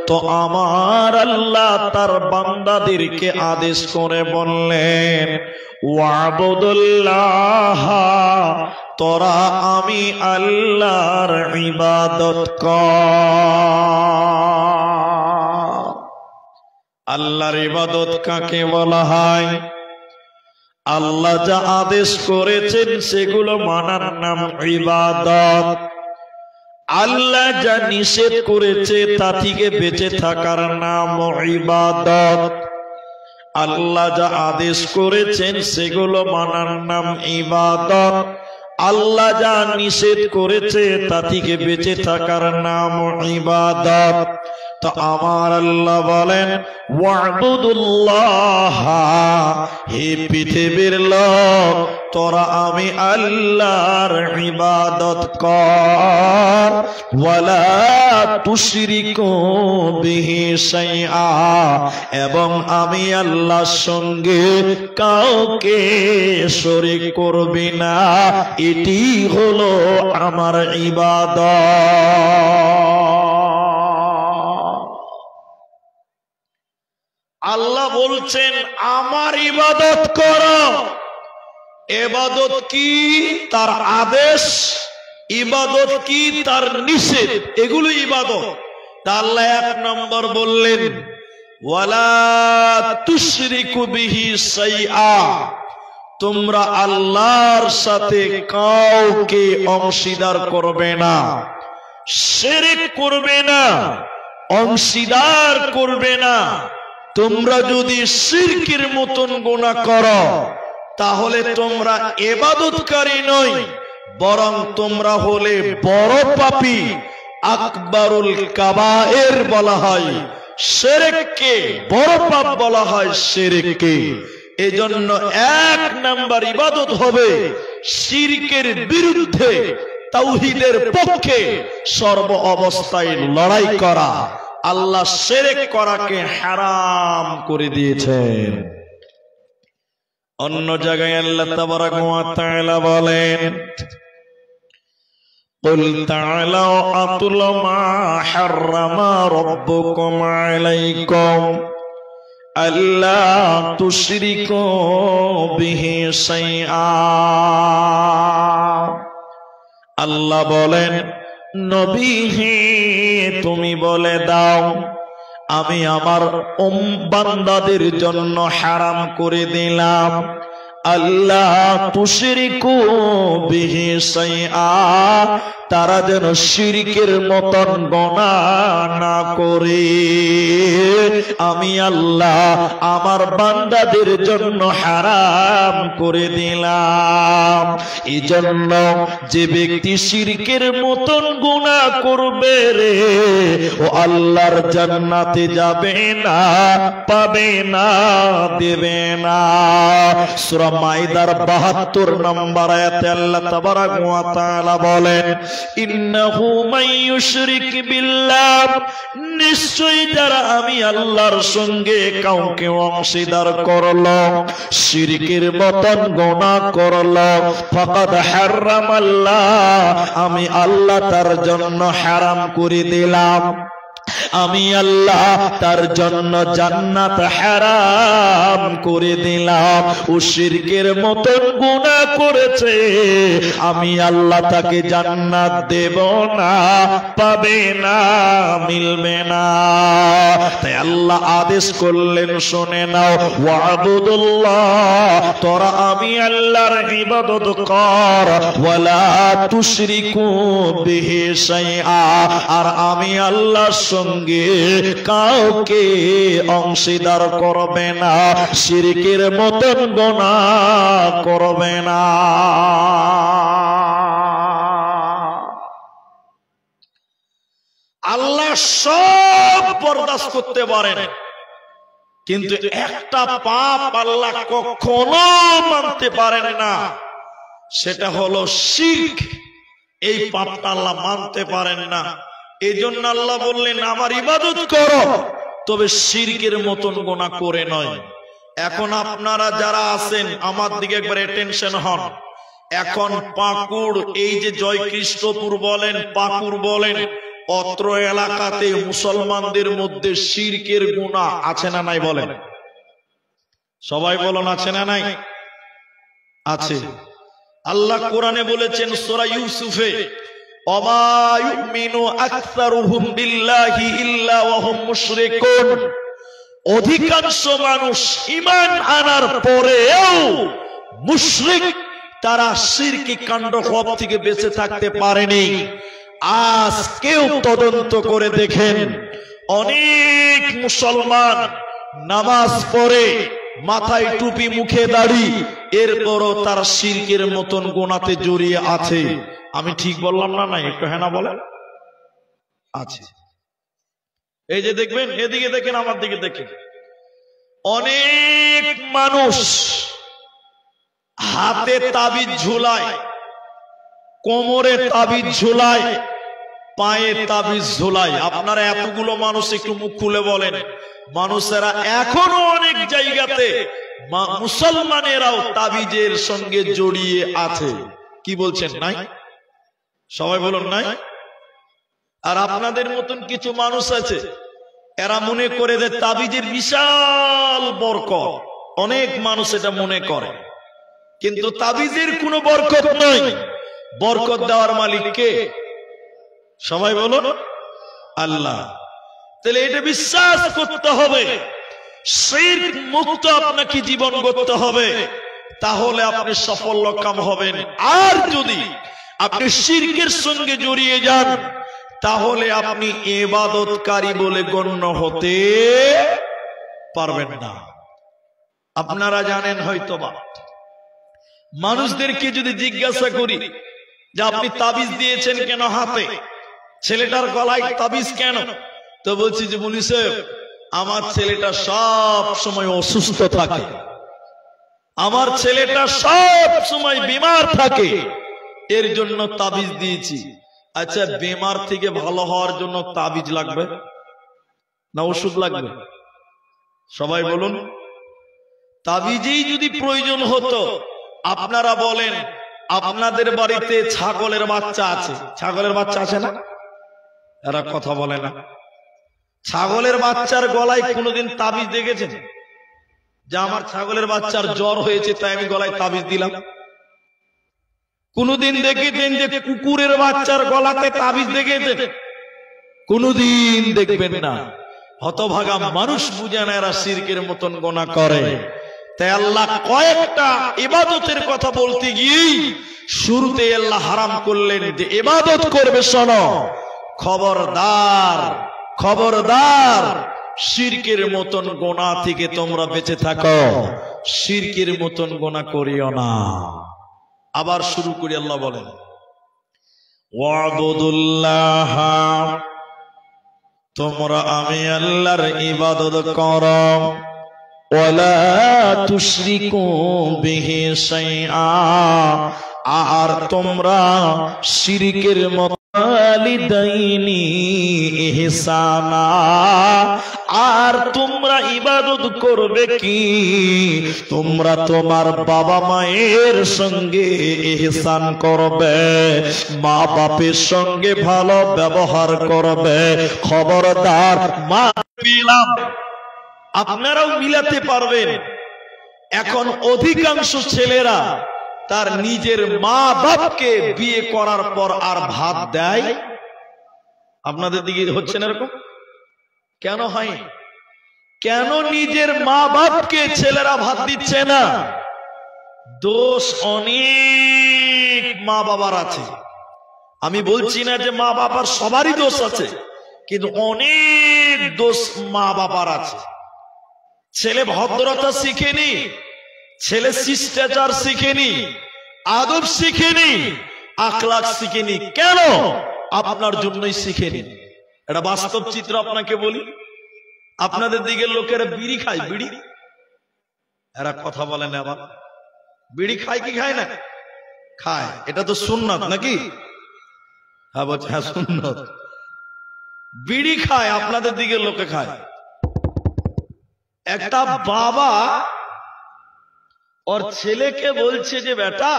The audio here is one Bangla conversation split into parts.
তো আমার আল্লাহ তার বান্দাদেরকে আদেশ করে বললেন, ওয়াবুদুল্লাহ, তোরা আমি আল্লাহর ইবাদত কর। আল্লাহর ইবাদত কাকে বলা হয়? আল্লাহ যা আদেশ করেছেন সেগুলো মানার নাম ইবাদত। আল্লাহ যা নিষেধ করেছে তা থেকে বেঁচে থাকার নাম ইবাদত। আল্লাহ যা আদেশ করেছেন সেগুলো মানার নাম ইবাদত। আল্লাহ যা নিষেধ করেছে তা থেকে বেঁচে থাকার নাম ইবাদত। তো আমার আল্লাহ বলেন, ওয়াবুদুল্লাহ, হে পৃথিবীর লোক, তোরা আমি আল্লাহর ইবাদত কর। ওয়ালা তুশরিকু বিহি শাইআ, এবং আমি আল্লাহর সঙ্গে কাউকে শরীক করবি না। এটি হলো আমার ইবাদত। আল্লাহ বলছেন আমার ইবাদত করো। ইবাদত কি? তার আদেশ। ইবাদত কি? তার নিষেধ। এগুলো ইবাদত। তা আল্লাহ এক নম্বর বললেন, ওয়ালা তুশরিকু বিহি শাইআ, তোমরা আল্লাহর সাথে কাউকে অংশীদার করবে না, শিরক করবে না, অংশীদার করবে না। তোমরা যদি শিরকের মতন গুনাহ করো তাহলে তোমরা ইবাদতকারী নয়, বরং তোমরা হলে বড় পাপী। আকবারুল কাবায়ের বলা হয় শিরককে, বড় পাপ বলা হয় শিরককে। এজন্য এক নাম্বার ইবাদত হবে শিরকের বিরুদ্ধে, তাওহীদের পক্ষে সর্ব অবস্থায় লড়াই করা। আল্লাহ শিরক করাকে হারাম করে দিয়েছেন। অন্য জায়গায় আল্লাহ তাবারাক ওয়া তাআলা বলেন, কুল তাআলাউ আতুলু মা হাররামা রাব্বুকুম আলাইকুম আল্লা তুশরিকু বিহি শাইআ। আল্লাহ বলেন, নবী হে, তুমি বলে দাও, আমি আমার বান্দাদের জন্য হারাম করে দিলাম আল্লাহ তুশরিকু বিহি শাইআ, তারা যেন শিরকের মতন গুনাহ না করে। আমি আল্লাহ আমার বান্দাদের জন্য হারাম করে দিলাম। এজন্য যে ব্যক্তি শিরকের মতন গুনাহ করবে রে, ও আল্লাহর জান্নাতে যাবে না, পাবে না, দেবে না। সূরা মাইদার ৭২ নম্বর আয়াতে আল্লাহ তাবারাক ওয়া তাআলা বলেন, ইন্নাহু মাইয়ুশরিক বিল্লাহ, নিশ্চয়ই যারা আমি আল্লাহর সঙ্গে কাউকে অংশীদার করলো, শিরকের মতন গুনাহ করলো, ফাকাদ হারামাল্লাহ, আমি আল্লাহ তার জন্য হারাম করে দিলাম, আমি আল্লাহ তার জন্য জান্নাত হারাম করে দিলাম। ও শিরকের মতন গুনাহ করেছে, আমি আল্লাহ তাকে জান্নাত দেব না, পাবে না, মিলবে না। তাই আল্লাহ আদেশ করলেন, শুনে নাও, ওয়াবুদুল্লাহ, তোরা আমি আল্লাহর ইবাদত কর, ওয়ালা তুশরিকু বিহি শাইআ, আর আমি আল্লাহর সঙ্গে কাউকে অংশীদার করবে না, শিরকের মতন গুনাহ করবে না। আল্লাহ সব বরদাস্ত করতে পারেন, কিন্তু একটা পাপ আল্লাহ কখনো মানতে পারেন না, সেটা হলো শিরক। এই পাপটা আল্লাহ মানতে পারেন না। এই জন্য আল্লাহ বললেন, আমার ইবাদত করো, তবে শিরকের মতন গুনাহ করে নয়। এখন আপনারা যারা আছেন আমার দিকে একবার অ্যাটেনশন হন। এখন পাকুড়, এই যে জয়কৃষ্ণপুর বলেন, পাকুড় বলেন, অত্র এলাকাতে মুসলমানদের মধ্যে শিরকের গুনাহ আছে না নাই বলেন? সবাই বলেন আছে না নাই? আছে। আল্লাহ কোরআনে বলেছেন সূরা ইউসুফে, ওমা ইউমিনু আকসারুহুম বিল্লাহি ইল্লা ওয়া হুম মুশরিকুন, অধিকাংশ মানুষ ঈমান আনার পরেও মুশরিক, তারা শিরকি কাণ্ড থেকে বেঁচে থাকতে পারেনি। আজ কেউ তদন্ত করে দেখেন, অনেক মুসলমান নামাজ পড়ে, মাথায় টুপি, মুখে দাড়ি, এরপরও তার শিরকের মতন গুনাহতে জড়িয়ে আছে। আমি ঠিক বললাম না? নাই একটু হ্যাঁ না বলেন? আছে। এই যে দেখবেন, এদিকে দেখেন, আমার দিকে দেখেন, অনেক মানুষ হাতে তাবিজ ঝুলায়, কোমরে তাবিজ ঝুলায়, পায়ে তাবিজ ঝুলায়। আপনারা এতগুলো মানুষ একটু মুখ খুলে বলেন, মানুষেরা এখনো অনেক জায়গাতে, মুসলমানেরাও তাবিজের সঙ্গে জড়িয়ে আছে। কি বলছেন? নাই? সবাই বলুন নাই? আর আপনাদের মতন কিছু মানুষ আছে, এরা মনে করে যে তাবিজের বিশাল বরকত। অনেক মানুষ এটা মনে করে, কিন্তু তাবিজের কোনো বরকত নয়। বরকত দেওয়ার মালিক কে? সবাই বলুন আল্লাহ। তাহলে এটা বিশ্বাস করতে হবে, শিরক মুক্ত আপনাকে জীবন গড়তে হবে, তাহলে আপনি সাফল্যকাম হবেন। আর যদি আপনি শিরকের সঙ্গে জড়িয়ে যান, তাহলে আপনি ইবাদতকারী বলে গণ্য হতে পারবেন না। আপনারা জানেন হয়তোবা, মানুষদেরকে যদি জিজ্ঞাসা করি যে আপনি তাবিজ দিয়েছেন কেন হাতে, ছেলেটার গলায় তাবিজ কেন, তো বলছি যে মুনি সাহেব, আমার ছেলেটা সব সময় অসুস্থ থাকে, আমার ছেলেটা সব সময় বিমার থাকে, এর জন্য তাবিজ দিয়েছি। আচ্ছা, বিমার থেকে ভালো হওয়ার জন্য তাবিজ লাগবে না ওষুধ লাগবে? সবাই বলুন। তাবিজেই যদি প্রয়োজন হতো, আপনারা বলেন, আপনাদের বাড়িতে ছাগলের বাচ্চা আছে, ছাগলের বাচ্চা আছে না? এরা কথা বলে না। ছাগলের বাচ্চার গলায় কোনোদিন তাবিজ দেখেছেন যে আমার ছাগলের বাচ্চার জ্বর হয়েছে তাই আমি গলায় তাবিজ দিলাম? কোনদিন দেখেছেন যে কুকুরের বাচ্চার গলাতে তাবিজ দেখেছেন? কোনদিন দেখবেন না। হতভাগা মানুষ বুঝে না, এরা শিরকের মতন গুনাহ করে। তাই আল্লাহ কয়েকটা ইবাদতের কথা বলতে গিয়েই শুরুতে আল্লাহ হারাম করলেন যে ইবাদত করবে, শোনো, খবরদার খবরদার, শিরকের মতন গুনাহ থেকে তোমরা বেঁচে থাকো, শিরকের মতন গুনাহ করিও না। আবার শুরু করি, আল্লাহ বলেন, ওয়াবুদুল্লাহ, তোমরা আমি আল্লাহর ইবাদত করো, ওয়ালা তুশরিকু বিহি শাইআ, আর তোমরা শিরকের মত ওয়ালিদাইনি ইহসানা, আর তোমরা ইবাদত করবে কি, তোমরা তোমার বাবা মায়ের সঙ্গে ইহসান করবে, মা বাপের সঙ্গে ভালো ব্যবহার করবে। খবরদার, মা পেলাম, আপনারাও মিলাতে পারবেন। এখন অধিকাংশ ছেলেরা তার নিজের মা বাপকে বিয়ে করার পর আর ভাত দেয়। আপনাদের দিকে হচ্ছে না এরকম? কেন হয়? কেন নিজের মা বাপকে ছেলেরা ভাত দিচ্ছে না? দোষ অনেক মা বাবার আছে। আমি বলছি না যে মা বাবার সবারই দোষ আছে, কিন্তু অনেক দোষ মা বাবার আছে। ছেলে ভদ্রতা শিখেনি, ছেলে শিষ্টাচার শিখেনি, আদব শিখেনি, আখলাক শিখেনি। কেন? আপনার জন্যই শিখেনি। এটা বাস্তব চিত্র আপনাকে বলি। আপনাদের দিকের লোকেরা বিড়ি খায়, বিড়ি, এরা কথা বলে না, আবার বিড়ি খায় কি খায় না? খায়। এটা তো সুন্নাত নাকি? হ্যাঁ বলছে, হ্যাঁ সুন্নাত। বিড়ি খায়, আপনাদের দিকের লোকে খায়। একটা বাবা ওর ছেলেকে বলছে যে বেটা,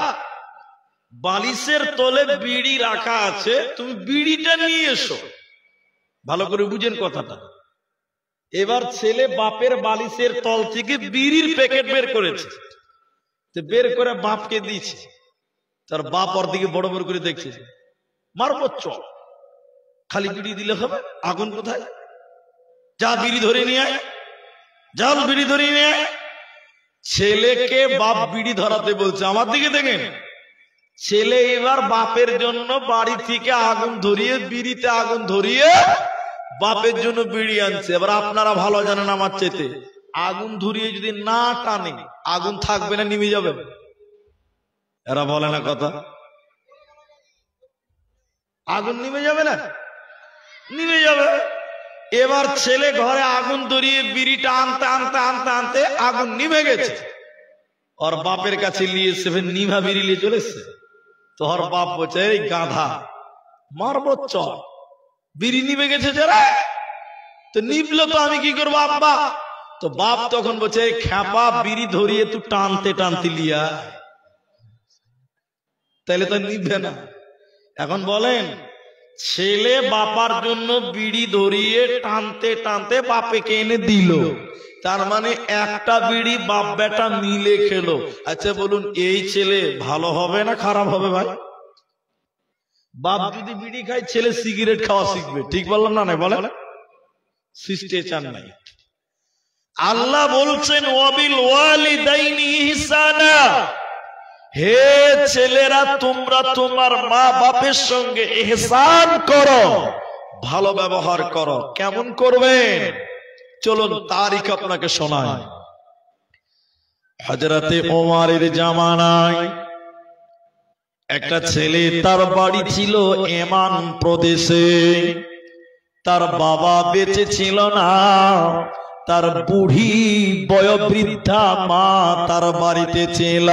বালিশের তলে বিড়ি রাখা আছে, তুমি বিড়িটা নিয়ে এসো। ভালো করে বুঝেন কথাটা। এবার ছেলে বাপের বালিশের তল থেকে বিড়ির প্যাকেট বের করেছে, বের করে বাপকে দিয়েছে। তার বাপ ওর দিকে বড় বড় করে দেখছে, মারবো চল, খালি বিড়ি দিলে হবে, আগুন কোথায়, যা বিড়ি ধরে নিয়ে আয়, জাল বিড়ি ধরে নিয়ে আয়। ছেলেকে বাপ বিড়ি ধরাতে বলছে, আমার দিকে দেখেন। ছেলে এবার বাপের জন্য বাড়ি থেকে আগুন ধরিয়ে, বিড়িতে আগুন ধরিয়ে বাপের জন্য বিড়ি আনছে। এবার আপনারা ভালো জানেন আমার চাইতে, আগুন ধরিয়ে যদি না টানে আগুন থাকবে না, নিভে যাবে? এরা বলে না কথা, আগুন নিভে যাবে না? নিভে যাবে। এবার ছেলে ঘরে আগুন ধরিয়ে বিড়িটা আনতে আনতে আনতে আনতে আগুন নিভে গেছে। ওর বাপের কাছে নিয়ে এসে নিভা বিড়ি নিয়ে চলে এসছে। তোর বাপ বলছে, এই গাধা, মারবো চল, বিড়ি নিভে গেছে যারা, তো নিভলো তো আমি কি করবো আব্বা? তো বাপ তখন বলছে, এই খ্যাপা, বিড়ি ধরিয়ে তুই টানতে টানতে লিয়া, তাহলে তো নিভবে না। এখন বলেন, ছেলে বাবার জন্য বিড়ি ধরিয়ে টানতে টানতে বাপেকে এনে দিল, তার মানে একটা বিড়ি বাপ বেটা মিলে খেলো। আচ্ছা বলুন, এই ছেলে ভালো হবে না খারাপ হবে ভাই? বাপ যদি বিড়ি খায়, ছেলে সিগারেট খাওয়া শিখবে। ঠিক বললাম না? বলে সিস্টেচার নাই। আল্লাহ বলছেন, ওয়াবিল ওয়ালিদাইনি ইহসানা, হে ছেলেরা, তোমরা তোমার মা বাপের সঙ্গে ইহসান করো, ভালো ব্যবহার করো। কেমন করবেন? চলুন তারিখ আপনাকে শোনাই। হযরতে ওমরের জামানায় একটা ছেলে, তার বাড়ি ছিল ইয়ামান প্রদেশে। তার বাবা বেঁচে ছিল না, তার বুড়ি বয়োবৃদ্ধা মা তার বাড়িতে ছিল।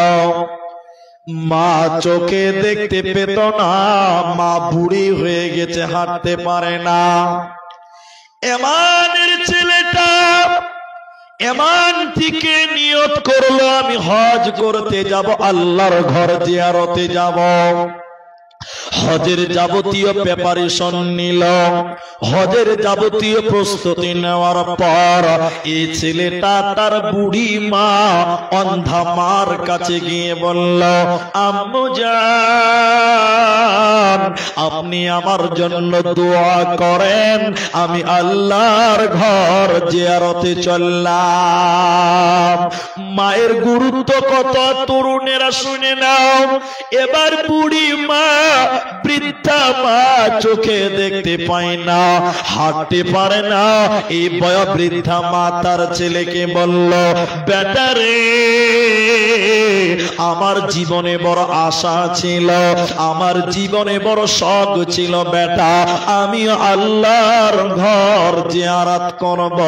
মা চোখে দেখতে পেত না, মা বুড়ি হয়ে গেছে, হাঁটতে পারে না। ইয়ামানের ছেলেটা ইয়ামান থেকে নিয়ত করলো, আমি হজ করতে যাব, আল্লাহর ঘর জিয়ারতে যাব। হজের যাবতীয় প্রিপারেশন নিল। হজের যাবতীয় প্রস্তুতি নেওয়ার পর এই ছেলেটা তার বুড়ি মা অন্ধা মার কাছে গিয়ে বলল, আম্মু জান, আপনি আমার জন্য দোয়া করেন, আমি আল্লাহর ঘর জিয়ারতে চললাম। মায়ের গুরুত্ব কত তরুণেরা শুনে নাও। এবার বুড়ি মা, বৃদ্ধা মা চোখে দেখতে পায় না, হাঁটতে পারে না। এই বয়োবৃদ্ধা মা তার ছেলেকে বলল, বেটা রে, আমার জীবনে বড় আশা ছিল, আমার জীবনে বড় শখ ছিল বেটা, আমি আল্লাহর ঘর জিয়ারত করব।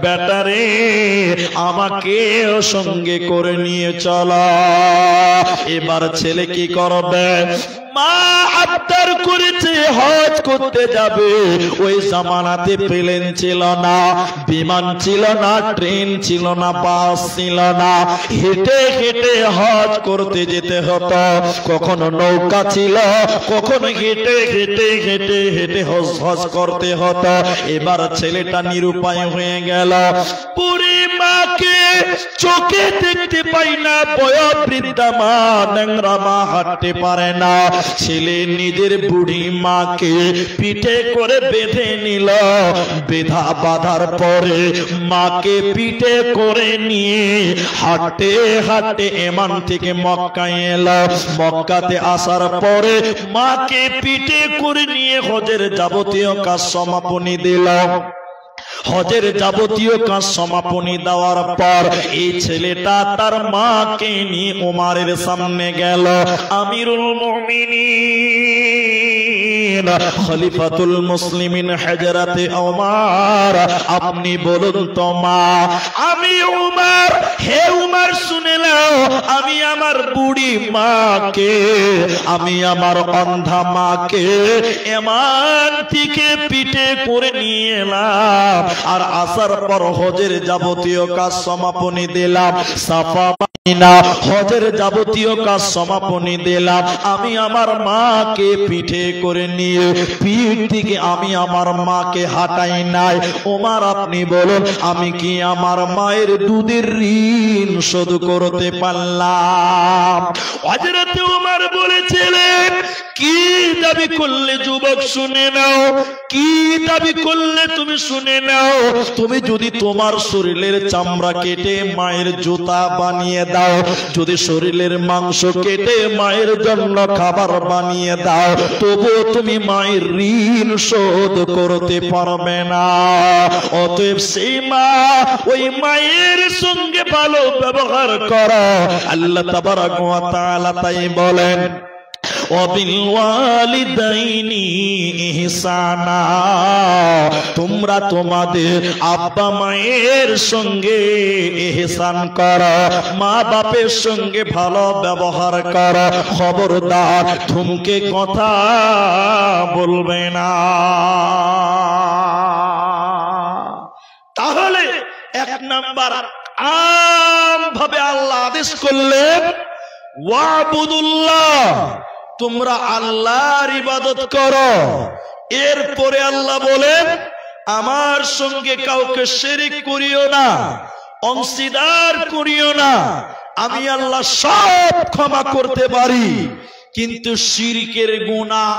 বেটা রে, আমাকে সঙ্গে করে নিয়ে চলো। এবার ছেলে কি করবে? মা আবদার করেছে হজ করতে যাবে। ওই জামানাতে প্লেন ছিল না, বিমান ছিল না, ট্রেন ছিল না, বাস ছিল না, হেঁটে হেঁটে হজ করতে যেতে হতো। কখনো নৌকা ছিল, কখনো হেঁটে হেঁটে হেঁটে হেঁটে হজ করতে হতো। এবার ছেলেটা নিরুপায় হয়ে গেল। বুড়ি মাকে চোখে দেখতে পাই না, বয়োবৃদ্ধা মা, ন্যাংরা মা, হাঁটতে পারে না। ছেলে নিজের বুড়ি মাকে পিঠে করে বেঁধে নিল। বেঁধা বাঁধার পরে মাকে পিঠে করে নিয়ে হাঁটতে হাঁটতে ইয়ামান থেকে মক্কায় এলো। মক্কাতে আসার পরে মাকে পিঠে করে নিয়ে হজের যাবতীয় কাজ সমাপনী দিল। হজের যাবতীয় কাজ সমাপনী দেওয়ার পর এই ছেলেটা তার মাকে নিয়ে ওমরের সামনে গেল। আমিরুল মুমিনিন, খলিফাতুল মুসলিমিন হযরতে ওমর, আপনি বলুন তো মা, আমি ওমর, হে ওমর শুনে নাও, আমি আমার বুড়ি মাকে, আমি আমার অন্ধা মাকে ইয়ামান থেকে পিঠে করে নিয়ে এলাম, আর আসার পর হজের যাবতীয় কাজ সমাপনী দিলাম। সাফা না, হজের যাবতীয় কাজ সমাপনী দিলাম, আমি আমার মাকে পিঠে করে নিয়ে পিঠ থেকে আমি আমার মাকে হাঁটাই নাই। ওমর আপনি বলুন, আমি কি আমার মায়ের দুধের ঋণ শোধ করতে পারলাম? হযরত ওমর বলেছিলেন, কি দাবি করলে যুবক শুনে নাও, কি দাবি করলে তুমি শুনে নাও, তুমি যদি তোমার শরীরের চামড়া কেটে মায়ের জুতা বানিয়ে দাও, যদি শরীরের মাংস কেটে মায়ের জন্য খাবার বানিয়ে দাও, তবুও তুমি মায়ের ঋণ শোধ করতে পারবে না। অতএব সেই মা, ওই মায়ের সঙ্গে ভালো ব্যবহার করো। আল্লাহ তাবারাক ওয়া তাআলা তাই বলেন, ওয়াবিলওয়ালিদাইনি ইহসানা, তোমরা তোমাদের আব্বা মায়ের সঙ্গে ইহসান করো, মা বাপের সঙ্গে ভালো ব্যবহার করো, খবরদার ধুমকে কথা বলবে না। তাহলে এক নাম্বার আম ভাবে আল্লাহ আদেশ করলেন, ওয়াবুদুল্লাহ, তোমরা আল্লাহর ইবাদত করো। এরপরে আল্লাহ বলেন, আমার সঙ্গে কাউকে শিরক করিও না, অংশীদার করিও না। আমি আল্লাহ সব ক্ষমা করতে পারি, কিন্তু শিরকের গুনাহ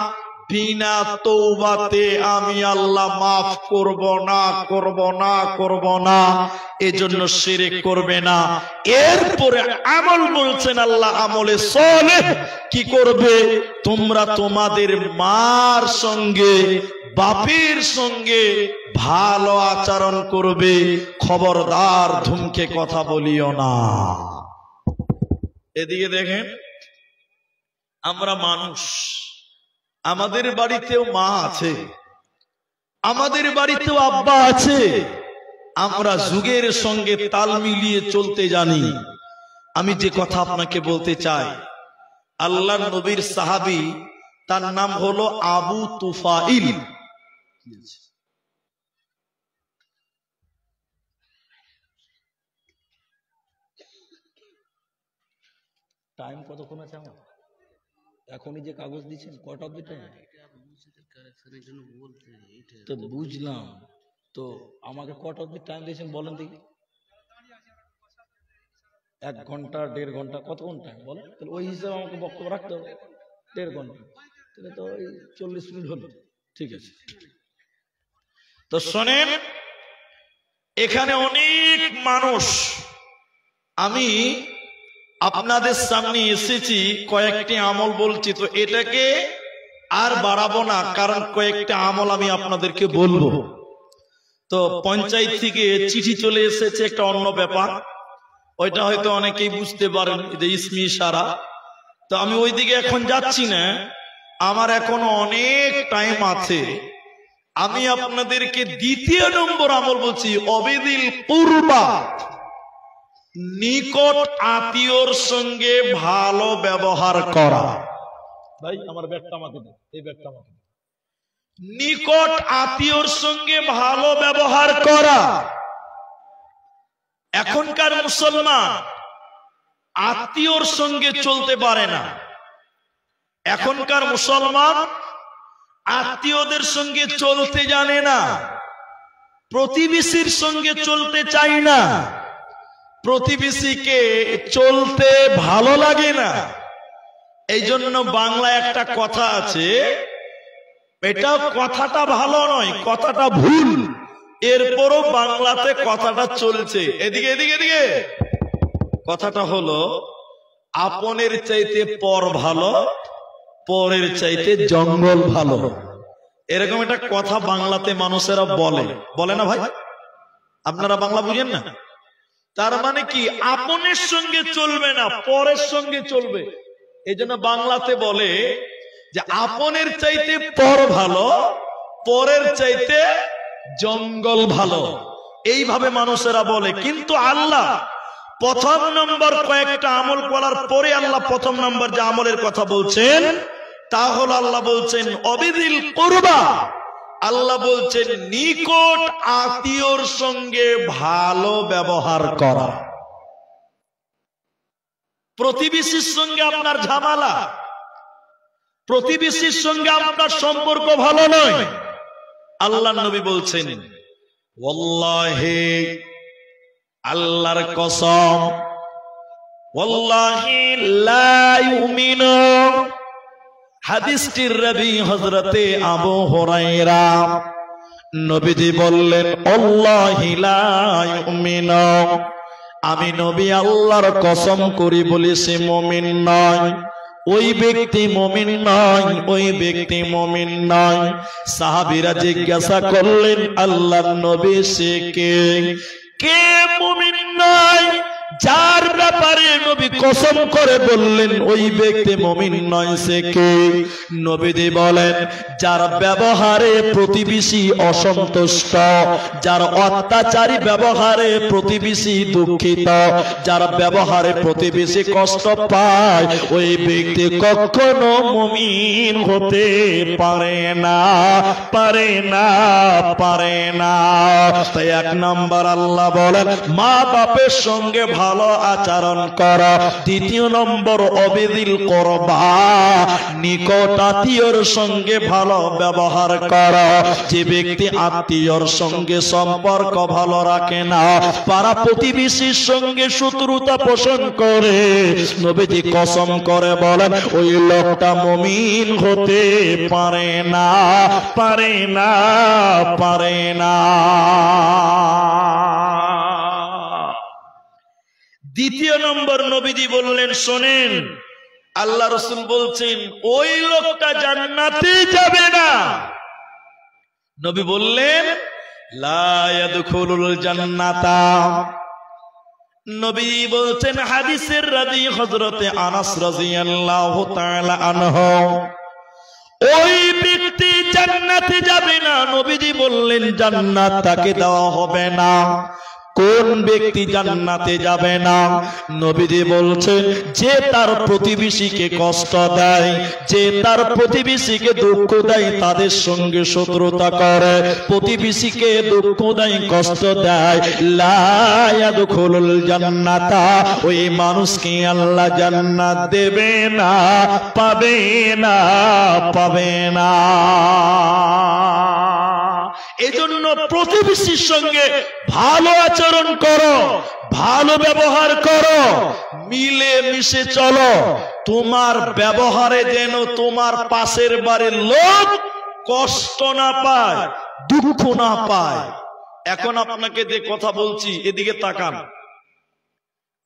বিনা তওবাতে আমি আল্লাহ মাফ করব না, করব না, করব না। এজন্য শিরক করবে না। এরপরে আমল বলছেন আল্লাহ, আমলে সালেহ কি করবে? তোমরা তোমাদের মার সঙ্গে বাপের সঙ্গে ভালো আচরণ করবে, খবরদার ধুমকে কথা বলিও না। এদিকে দেখেন, আমরা মানুষ, আমাদের বাড়িতেও মা আছে, আমাদের বাড়িতেও আব্বা আছে, আমরা যুগের সঙ্গে তাল মিলিয়ে চলতে জানি। আমি যে কথা আপনাকে বলতে চাই, আল্লাহর নবীর সাহাবী, তার নাম হলো আবু তুফাইল। টাইম কতক্ষণ আছে আমার? এখনই যে কাগজ দিচ্ছেন কটা অবধি টাইম? তো বুঝলাম, তো আমাকে কটা অবধি টাইম দিয়েছেন বলেন দেখি। 1 ঘন্টা 1.5 ঘন্টা, কতক্ষণ টাইম বলেন? তাহলে ওই হিসাবে আমাকে বক্তব্য রাখতে হবে। 1.5 ঘন্টা, তাহলে তো ওই 40 মিনিট হলো। ঠিক আছে, তো শোনেন, এখানে অনেক মানুষ, আমি আপনাদের সামনে এসেছি, কয়েকটি আমল বলছি, তো এটাকে আর বাড়াবো না, কারণ কয়েকটা আমল আমি আপনাদেরকে বলবো। তো পঞ্চায়েত থেকে চিঠি চলে এসেছে, একটা অন্য ব্যাপার, ওইটা হয়তো অনেকেই বুঝতে পারেন, যে ইসমি ইশারা। তো আমি ওইদিকে এখন যাচ্ছি না, আমার এখনো অনেক টাইম আছে। আমি আপনাদেরকে দ্বিতীয় নম্বর আমল বলছি, অবিদিল কুরবা, নিকট আত্মীয়র সঙ্গে ভালো ব্যবহার করা। ভাই আমার ব্যাগটা আমাকে দেন, এই ব্যাগটা আমাকে দেন। নিকট আত্মীয়র সঙ্গে ভালো ব্যবহার করা। এখনকার মুসলমান আত্মীয়র সঙ্গে চলতে পারে না। এখনকার মুসলমান আত্মীয়দের সঙ্গে চলতে জানে না, প্রতিবেশীর সঙ্গে চলতে চায় না, প্রতিবেশীকে চলতে ভালো লাগে না। এই জন্য বাংলায় একটা কথা আছে, এটা কথাটা ভালো নয়, কথাটা ভুল, এরপরও বাংলাতে কথাটা চলছে। এদিকে এদিকে এদিকে কথাটা হলো, আপনের চাইতে পর ভালো, পরের চাইতে জঙ্গল ভালো। এরকম একটা কথা বাংলাতে মানুষেরা বলে, বলে না ভাই? আপনারা বাংলা বুঝেন না? তার মানে কি, আপনের সঙ্গে চলবে না, পরের সঙ্গে চলবে। এই জন্য বাংলাতে বলে যে আপনের চাইতে পর ভালো, পরের চাইতে জঙ্গল ভালো। এইভাবে মানুষেরা বলে। কিন্তু আল্লাহ প্রথম নম্বর কয়েকটা আমল করার পরে আল্লাহ প্রথম নম্বর যে আমলের কথা বলছেন, তা হলো আল্লাহ বলছেন অবিদিল কুরবা। আল্লাহ বলছেন নিকট আত্মীয়র সঙ্গে ভালো ব্যবহার করা। প্রতিবেশীর সঙ্গে আপনার ঝামেলা, প্রতিবেশীর সঙ্গে আপনার সম্পর্ক ভালো নয়, আল্লাহর নবী বলছেন ওয়াল্লাহি, আল্লাহর কসম, ওয়াল্লাহি লা ইউমিনু। হাদিসটির রাবী হযরতে আবু হুরায়রা, নবীজি বললেন ওয়াল্লাহি লা ইউমিনু, আমি নবী আল্লাহর কসম করি বলেছি মুমিন নয়, ওই ব্যক্তি মুমিন নয়, ওই ব্যক্তি মুমিন নয়। সাহাবীরা জিজ্ঞাসা করলেন আল্লাহর নবী সে কে? কে মুমিন নয়? যার ব্যাপারে নবী কসম করে বললেন ওই ব্যক্তি মুমিন নয়, সে কে? নবীজি বলেন যার ব্যবহারে প্রতিবেশী অসন্তুষ্ট, যার অত্যাচারী ব্যবহারে প্রতিবেশী দুঃখিত, যার ব্যবহারে প্রতিবেশী কষ্ট পায়, ওই ব্যক্তি কখনো মুমিন হতে পারে না, পারে না, পারে না। তাই এক নম্বর আল্লাহ বলেন মা বাপের সঙ্গে ভালো আচরণ করা। দ্বিতীয় নম্বর অবিদিল করবা, নিকট আত্মীয়র সঙ্গে ভালো ব্যবহার করা। যে ব্যক্তি আত্মীয়র সঙ্গে সম্পর্ক ভালো রাখে না, পাড়া প্রতিবেশীর সঙ্গে শত্রুতা পোষণ করে, নবীজি কসম করে বলেন ওই লোকটা মুমিন হতে পারে না, পারে না, পারে না। দ্বিতীয় নম্বর নবীজি বললেন শোনেন, আল্লাহ রাসূল বলছেন ওই লোকটা জান্নাতে যাবে না। নবী বললেন লা ইয়াদখুলুল জান্নাতা। নবী বলছেন হাদিসের রাবী হযরতে আনাস রাদিয়াল্লাহু তাআলা আনহু, ওই ব্যক্তি জান্নাতে যাবে না। নবীজি বললেন জান্নাত তাকে দেওয়া হবে না। কোন ব্যক্তি জান্নাতে যাবে না? নবীজি বলছেন যে তার প্রতিবেশীকে কষ্ট দেয়, যে তার প্রতিবেশীকে দুঃখ দেয়, তাদের সঙ্গে শত্রুতা করে, প্রতিবেশীকে দুঃখ দেয়, কষ্ট দেয়, লা ইয়াদখুলুল জান্নাতা, ওই মানুষকে আল্লাহ জান্নাত দেবে না, পাবে না, পাবে না। এজন্য প্রতিবেশীর সঙ্গে ভালো আচরণ করো, ভালো ব্যবহার করো, মিলে মিশে চলো। তোমার ব্যবহারে যেন তোমার পাশের বাড়ির লোক কষ্ট না পায়, দুঃখ না পায়। এখন আপনাকে যে কথা বলছি এদিকে তাকান।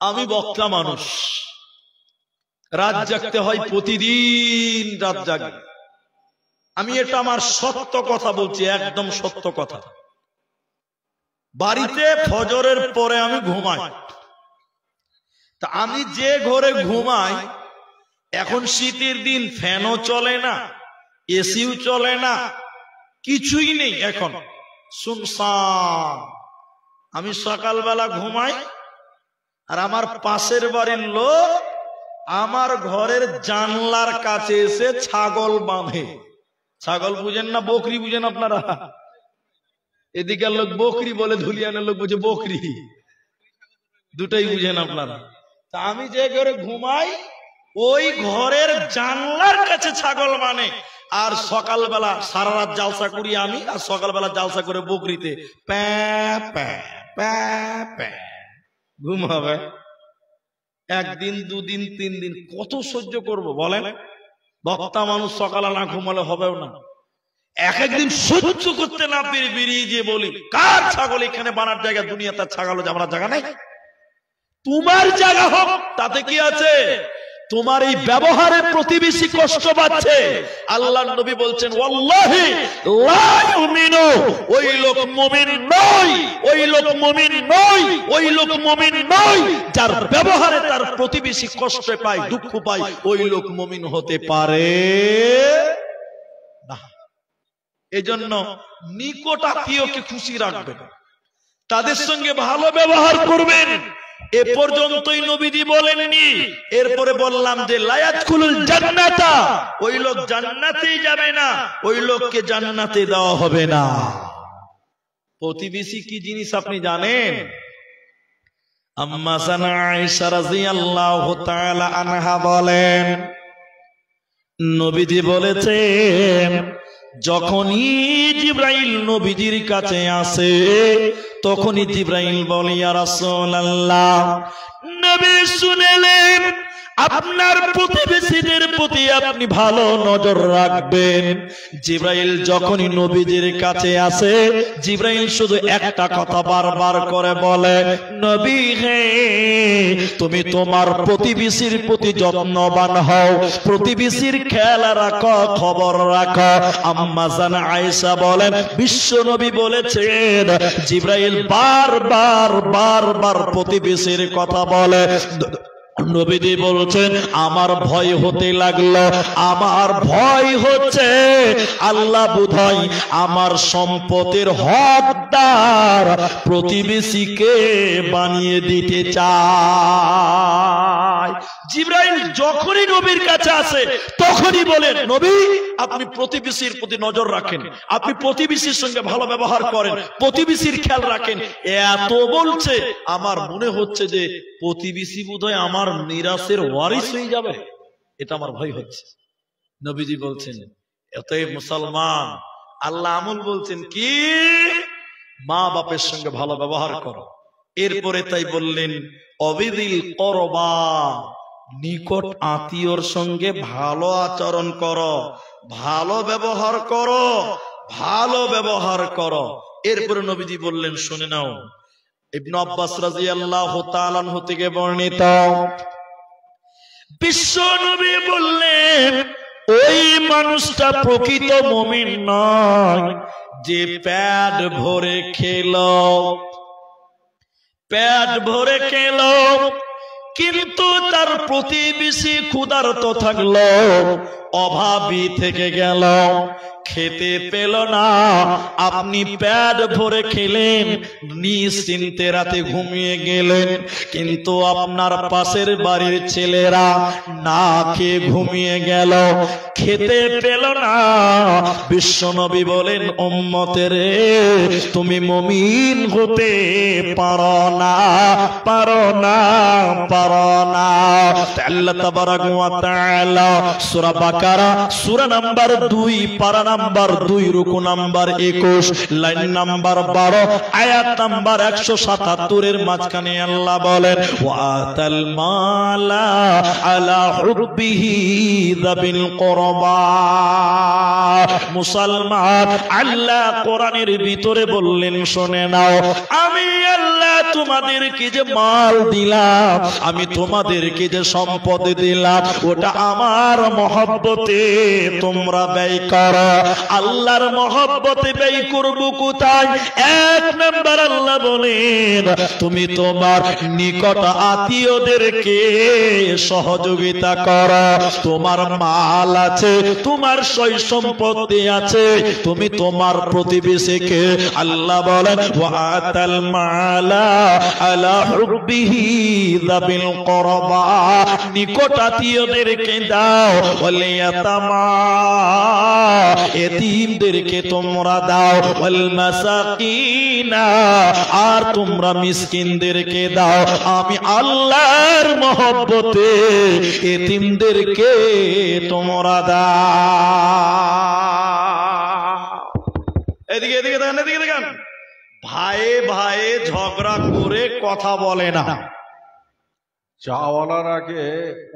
আমি বক্তা মানুষ, রাত জাগতে হয়, প্রতিদিন রাত জাগি। আমি এটা আমার সত্য কথা বলছি, একদম সত্য কথা। বাড়িতে ফজরের পরে আমি ঘুমাই। তা আমি যে ঘরে ঘুমাই, এখন শীতের দিন ফ্যানও চলে না, এসিও চলে না, কিছুই নেই, এখন শুনশান। আমি সকালবেলা ঘুমাই, আর আমার পাশের বাড়ির লোক আমার ঘরের জানলার কাছে এসে ছাগল বাঁধে। ছাগল বুঝেন না, বকরি বুঝেন আপনারা? এদিকের লোক বকরি বলে, ধুলিয়ানের লোক বুঝে বকরি, দুটাই বুঝেন আপনারা। তা আমি যে ঘরে ঘুমাই ওই ঘরের জানলার কাছে ছাগল মানে। আর সকালবেলা সারা রাত জালসা করি আমি, আর সকালবেলা জালসা করে বকরিতে প্যা প্যা প্যা প্যা ঘুম হবে। একদিন, দুদিন, 3 দিন কত সহ্য করব বলেন? বক্তা মানুষ সকালে না ঘুমালে হবেও না। একদিন সহ্য করতে না পেরে বেরিয়ে গিয়ে বলি কার ছাগল এখানে বানার জায়গা? দুনিয়া তার ছাগল আমার জায়গা নাই। তোমার জায়গা হোক, তাতে কি আছে? তোমার এই ব্যবহারে প্রতিবেশী কষ্ট পাচ্ছে। আল্লাহর নবী বলছেন ওয়াল্লাহি লা ইউমিনু, ওই লোক মুমিন নয়, ওই লোক মুমিন নয়, ওই লোক মুমিন নয়। যার ব্যবহারে তার প্রতিবেশী কষ্ট পায়, দুঃখ পায়, ওই লোক মুমিন হতে পারে না। এজন্য নিকট আত্মীয়কে খুশি রাখবেন, তাদের সঙ্গে ভালো ব্যবহার করবেন। এ পর্যন্তই নবীজি বলেননি। এরপরে বললাম যে লা ইয়াদখুলুল জান্নাতা, ওই লোক জান্নাতেই যাবে না, ওই লোককে জান্নাতে দেওয়া হবে না। প্রতিবেশী কি জিনিস আপনি জানেন? আম্মা জানা আয়েশা রাদিয়াল্লাহু তাআলা আনহা বলেন, নবীজি বলেছেন, যখনই জিবরাইল নবীজির কাছে আসে তখনই জিবরাইল বলে, ইয়া রাসূলুল্লাহ, নবী শুনেলেন আপনার প্রতিবেশীদের প্রতি আপনি ভালো নজর রাখবেন। জিবরাইল যখনই নবীজির কাছে আসে, জিবরাইল শুধু একটা কথা বারবার করে বলে, নবী হে, তুমি তোমার প্রতিবেশীর প্রতি যত্নবান হও, প্রতিবেশীর খেয়াল রাখো, খবর রাখো। আম্মা জানা আয়েশা বলেন, বিশ্ব নবী বলেছেন, জিবরাইল বারবার প্রতিবেশীর কথা বলে। নবীজি বলছেন, আমার ভয় হতে লাগলো, আমার ভয় হচ্ছে আল্লাহ বোধহয় আমার সম্পদের হকদার প্রতিবেশীকে বানিয়ে দিতে চায়। জিবরাইল যখনই নবীর কাছে আসে তখনই বলেন, নবী আপনি প্রতিবেশীর প্রতি নজর রাখেন, আপনি প্রতিবেশীর সঙ্গে ভালো ব্যবহার করেন, প্রতিবেশীর খেয়াল রাখেন। এত বলছে, আমার মনে হচ্ছে যে প্রতিবেশী বোধহয় আমার মিরাসের ওয়ারিস হয়ে যাবে, এটা আমার ভয় হচ্ছে। নবীজি বলছেন, এতই মুসলমান, আল্লাহ আমল বলছেন কি, মা বাপের সঙ্গে ভালো ব্যবহার করো। এরপরে তাই বললেন, অবিদিল করবা, নিকট আত্মীয়র সঙ্গে ভালো আচরণ করো, ভালো ব্যবহার করো, ভালো ব্যবহার করো। এরপরে নবীজি বললেন, শুনে নাও, ইবনে আব্বাস রাদিয়াল্লাহু তাআলা আনহু থেকে বর্ণিত, বিশ্ব নবী বললেন, ওই মানুষটা প্রকৃত মুমিন নয় যে পেট ভরে খেলো কিন্তু তার প্রতিবেশী ক্ষুধার্ত থাকলো, অভাবী থেকে গেল, খেতে পেল না, আপনি পেট ভরে খেলেন, নিশ্চিন্তে রাতে ঘুমিয়ে গেলেন, কিন্তু আপনার পাশের বাড়ির ছেলেরা না খেয়ে ঘুমিয়ে গেল, খেতে পেল না। বিশ্বনবী বলেন, উম্মতের তুমি মুমিন হতে পারো না। আল্লাহ তাবারাক ওয়া তাআলা সূরা বাকারা সূরা নাম্বার 2 পারা নাম্বার 2 রুকু নাম্বার 21 লাইন নাম্বার 12 আয়াত নাম্বার 177 এর মাঝখানে আল্লাহ বলেন, ওয়াতাল মালা আলা হুব্বিহি যাবিল কুরবা। মুসলমান, আল্লাহ কোরআনের ভিতরে বললেন, শুনে নাও, আমি আল্লাহ তোমাদেরকে যে মাল দিলাম, আমি তোমাদেরকে যে সম্পদ দিলাম, ওটা আমার মহব্বতে তোমরা ব্যয় করো। আল্লাহর মহব্বতে ব্যয় করবো কোথায়? এক নাম্বার আল্লাহ বলেন, তুমি তোমার নিকট আত্মীয়দেরকে সহযোগিতা করো। তোমার মাল আছে, তোমার সয় সম্পত্তি আছে, তুমি তোমার প্রতিবেশীকে, আল্লাহ বলেন, ওয়াতাল মালা আলা হুব্বিহি যাবিল কুরবা, নিকট আত্মীয়দেরকে দাও, ওয়াল ইয়াতামা, এতিমদেরকে তোমরা দাও, ওয়াল মাসাকিনা, আর তোমরা মিসকিনদেরকে দাও। আমি আল্লাহর মহব্বতে এতিমদেরকে তোমরা দাও। এদিকে দেখেন, ভাইয়ে ভাইয়ে ঝগড়া করে কথা বলে না। চাওয়ালারাকে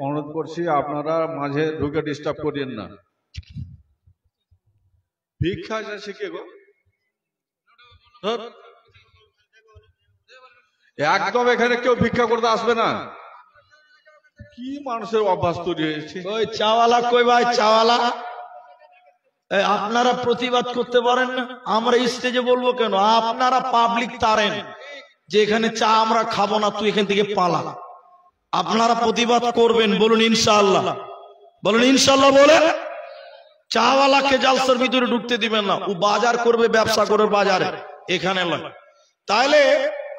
অনুরোধ করছি, আপনারা মাঝে ঢুকে ডিস্টার্ব করিয়েন না। ভিক্ষা শিখে গো, একদম এখানে কেউ ভিক্ষা করতে আসবে না। কি মানুষের অভ্যাস তৈরি হয়েছে। ওই চাওয়ালা কই ভাই, চাওয়ালা আপনারা প্রতিবাদ করতে পারেন না? আমরা স্টেজে বলবো কেন? আপনারা পাবলিক তারেন যে এখানে চা আমরা খাবো না, তুই এখান থেকে পালা। আপনারা প্রতিবাদ করবেন, বলুন ইনশাআল্লাহ, বলুন ইনশাআল্লাহ। বলে চাওয়ালাকে জালসার ভিতরে ঢুকতে দিবেন না, ও বাজার করবে, ব্যবসা করবে বাজারে, এখানে নয়। তাহলে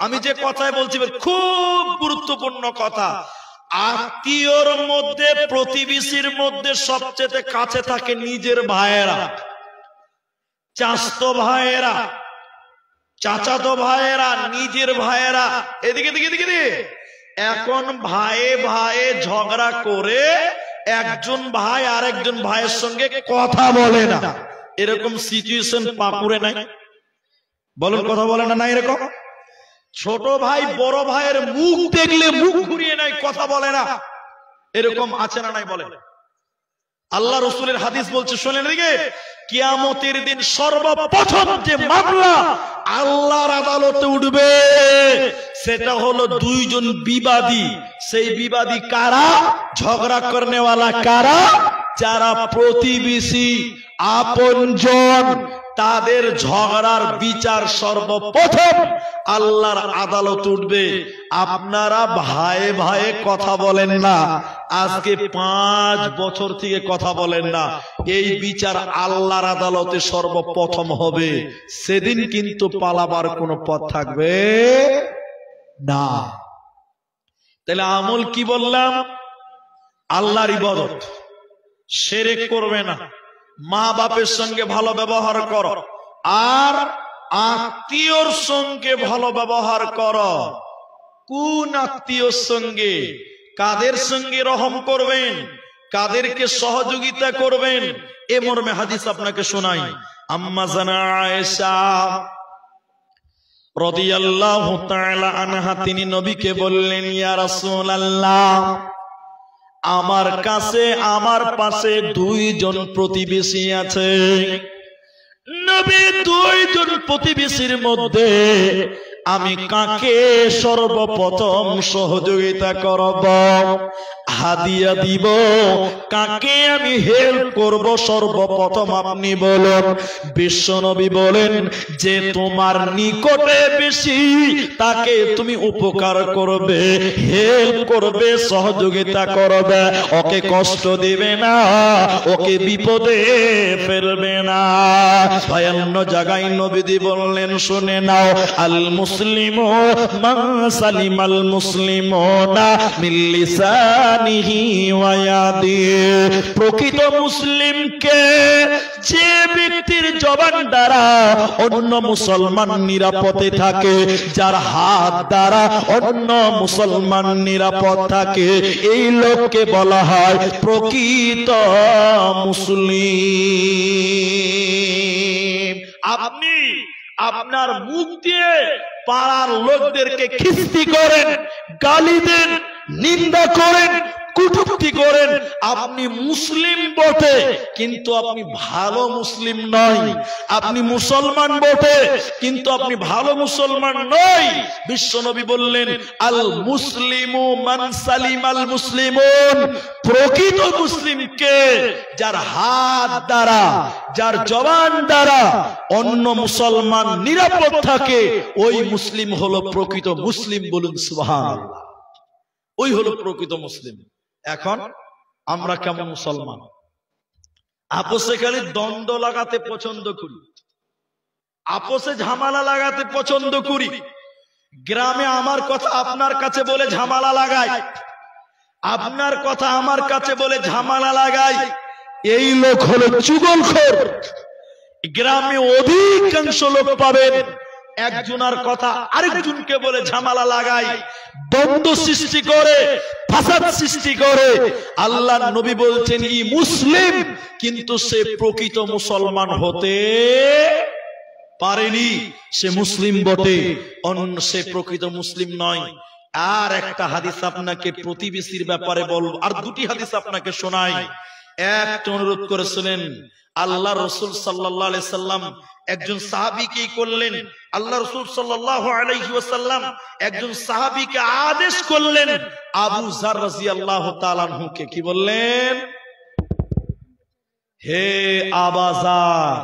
আমি যে কথাই বলছি খুব গুরুত্বপূর্ণ কথা, আত্মীয়র মধ্যে, প্রতিবেশীর মধ্যে সবচেয়ে কাছে থাকে নিজের ভাইয়েরা, চাস্তো ভাইয়েরা। চাচাতো ভাইয়েরা, নিজের ভাইয়েরা, এদিকে দিকে দিকে দিকে এখন ভাইয়ে ভাইয়ে ঝগড়া করে একজন ভাই আরেকজন ভাইয়ের সঙ্গে কথা বলে না, এরকম সিচুয়েশন পাকুড়ে নাই? বলুন কথা বলে না? না এরকম ছোট ভাই বড় ভাইয়ের মুখ দেখলে মুখ ঘুরিয়ে নেয়, কথা বলে না, এরকম আছে না নাই? বলে আল্লাহ রসুলের হাদিস বলছে, শোনেন এদিকে, কিয়ামতের দিন সর্বপ্রথম যে মামলা আল্লাহর আদালতে উঠবে সেটা হলো দুইজন বিবাদী। সেই বিবাদী কারা? ঝগড়া করনেওয়ালা কারা? যারা প্রতিবেশী, আপনজন, তাদের ঝগড়ার বিচার সর্বপ্রথম আল্লাহর আদালত উঠবে। আপনারা ভাইয়ে ভাইয়ে কথা বলেন না, আজকে 5 বছর থেকে কথা বলেন না, এই বিচার আল্লাহর আদালতে সর্বপ্রথম হবে। সেদিন কিন্তু পালাবার কোনো পথ থাকবে না। তাহলে আমল কি বললাম? আল্লাহর ইবাদত, শিরক করবে না, মা বাপের সঙ্গে ভালো ব্যবহার করো, আর আত্মীয়র সঙ্গে ভালো ব্যবহার করো। কোন আত্মীয়র সঙ্গে? কাদের সঙ্গে রহম করবেন, কাদেরকে সহযোগিতা করবেন, এ মর্মে হাদিস আপনাকে শোনাই। আম্মা জানা আয়েশা রাদিয়াল্লাহু তাআলা আনহা তিনি নবীকে বললেন, ইয়া রাসূলুল্লাহ, আমার কাছে আমার পাশে 2 জন প্রতিবেশী আছে। নবী, 2 জন প্রতিবেশীর মধ্যে আমি কাকে সর্বপ্রথম সহযোগিতা করব, হাদিয়া দিব, কাকে আমি হেল্প করব সর্বপ্রথম আপনি বলুন। বিশ্বনবী বলেন, যে তোমার নিকটে বেশি তাকে তুমি উপকার করবে, হেল্প করবে, সহযোগিতা করবে, ওকে কষ্ট দিবে না, ওকে বিপদে ফেলবে না। অন্য জায়গায় নবীজি বললেন, শুনে নাও, আল মুসলিমু মান সালিমাল মুসলিমুনা মিন লিসানিহি ওয়া ইয়াদিহি। প্রকৃত মুসলিমকে যে ব্যক্তির জবান দ্বারা অন্য মুসলমান নিরাপদে থাকে, যার হাত দ্বারা অন্য মুসলমান নিরাপদ থাকে, এই লোককে বলা হয় প্রকৃত মুসলিম। আপনি আপনার মুখ দিয়ে পাড়ার লোকদেরকে খিস্তি করেন, গালি দেন, নিন্দা করেন, কটূক্তি করেন, আপনি মুসলিম বটে কিন্তু আপনি ভালো মুসলিম নয়। আপনি মুসলমান বটে কিন্তু আপনি ভালো মুসলমান নয়। বিশ্বনবী বললেন, আল মুসলিমু মান সালিমাল মুসলিমুন। প্রকৃত মুসলিমকে যার হাত দ্বারা, যার জবান দ্বারা অন্য মুসলমান নিরাপদ থাকে, ওই মুসলিম হলো প্রকৃত মুসলিম। বলুন সুবহানাল্লাহ। ওই হলো প্রকৃত মুসলিম। এখন আমরা কেমন মুসলমান? আপোষে খালি দ্বন্দ্ব লাগাতে পছন্দ করি, আপোষে ঝামেলা লাগাতে পছন্দ করি। গ্রামে আমার কথা আপনার কাছে বলে ঝামেলা লাগাই, আপনার কথা আমার কাছে বলে ঝামেলা লাগাই। এই লোক হলো চুগলখোর। গ্রামে অধিকাংশ লোক পাবেন একজনের কথা আরেকজনকে বলে ঝামেলা লাগায়, দ্বন্দ্ব সৃষ্টি করে, ফাসাদ সৃষ্টি করে। আল্লাহর নবী বলছেন, ই মুসলিম কিন্তু সে প্রকৃত মুসলমান হতে পারেনি। সে মুসলিম বটে, অন্য সে প্রকৃত মুসলিম নয়। আর একটা হাদিস আপনাকে প্রতিবেশীর ব্যাপারে বলবো, আর 2টি হাদিস আপনাকে শোনাই। একটা অনুরোধ করেছিলেন আল্লাহ রসুল সাল্লাল্লাহু আলাইহি সাল্লাম একজন সাহাবীকে করলেন। আল্লাহ রসুল সাল্লাল্লাহু আলাইহি ওয়াসাল্লাম একজন সাহাবীকে আদেশ করলেন, আবু যার রাদিয়াল্লাহু তাআলা আনহুকে কি বললেন? হে আবু যার,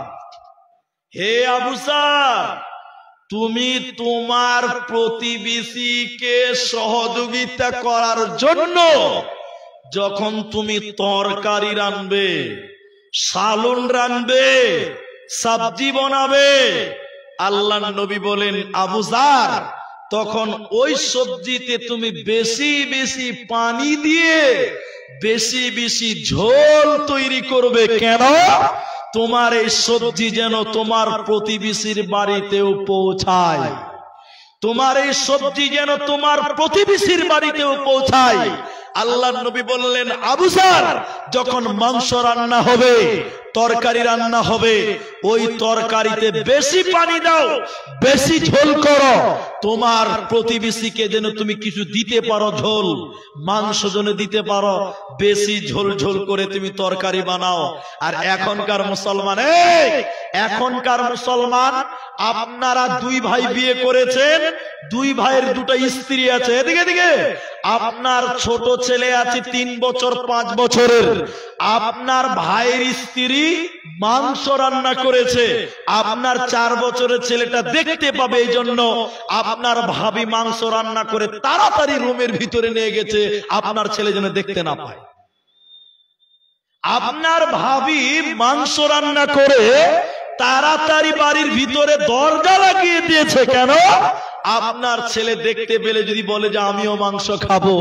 হে আবু যার, তুমি তোমার প্রতিবেশীকে সহযোগিতা করার জন্য যখন তুমি তরকারি রাঁধবে, সালন রাঁধবে, সবজি বানাবে, আল্লাহর নবী বলেন, আবু যার, তখন ওই সবজিতে তুমি বেশি বেশি পানি দিয়ে বেশি বেশি ঝোল তৈরি করবে। কেন? তোমার এই সবজি যেন তোমার প্রতিবেশীর বাড়িতেও পৌঁছায়, তোমার এই সবজি যেন তোমার প্রতিবেশীর বাড়িতেও পৌঁছায়। আল্লাহর নবী বললেন, আবু যর, যখন মাংস রান্না হবে, তরকারি রান্না হবে, ওই তরকারিতে বেশি পানি দাও, বেশি ঝোল করো, তোমার প্রতিবেশীকে যেন তুমি কিছু দিতে পারো, ঝোল মাংস যেন দিতে পারো, বেশি ঝোল ঝোল করে তুমি তরকারি বানাও। আর এখনকার মুসলমান, এখনকার মুসলমান, আপনারা দুই ভাই বিয়ে করেছেন, দুই ভাইয়ের দুটো স্ত্রী আছে, এদিকে এদিকে আপনার ছোট ছেলে আছে 3 বছর 5 বছরের, আপনার ভাইয়ের স্ত্রী মাংস রান্না করেছে, আপনার 4 বছরের ছেলেটা দেখতে পাবে, এই জন্য আপনার ভাবি মাংস রান্না করে তাড়াতাড়ি রুমের ভিতরে নিয়ে গেছে, আপনার ছেলে যেন দেখতে না পায়। আপনার ভাবি মাংস রান্না করে তাড়াতাড়ি বাড়ির ভিতরে দরজা লাগিয়ে দিয়েছে, কেন? আপনার ছেলে দেখতে পেলে যদি বলে যে আমিও মাংস খাবো,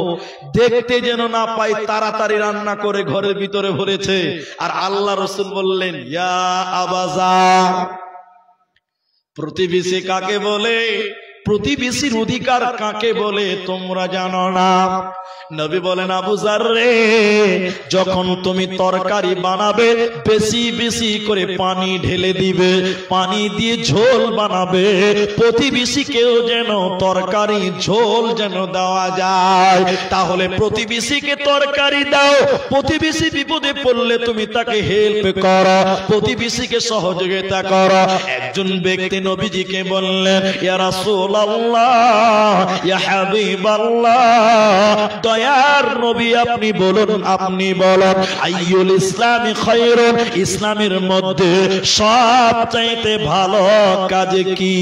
দেখতে যেন না পাই, তাড়াতাড়ি রান্না করে ঘরের ভিতরে ভরেছে। আর আল্লাহ রাসূল বললেন, ইয়া আবু যর, প্রতিবেশী কাকে বলে, প্রতিবেশীর অধিকার কাকে বলে তোমরা জানো না? নবী বলেন, আবু যর রে, যখন তুমি তরকারি বানাবে, বেশি বেশি করে পানি ঢেলে দিবে, পানি দিয়ে ঝোল বানাবে, প্রতিবেশীকেও যেন তরকারি ঝোল যেন দেওয়া যায়। তাহলে প্রতিবেশীকে তরকারি দাও, প্রতিবেশী বিপদে পড়লে তুমি তাকে হেল্প করো, প্রতিবেশীকে সহযোগিতা করো। একজন ব্যক্তি নবীজিকে বললেন, ইয়া রাসূলুল্লাহ, ইয়া হাবিবাল্লাহ, দয়ার নবী আপনি বলুন, আপনি বলুন, আইয়ুল ইসলামি খায়রুন, ইসলামের মধ্যে সবচাইতে ভালো কাজ কি?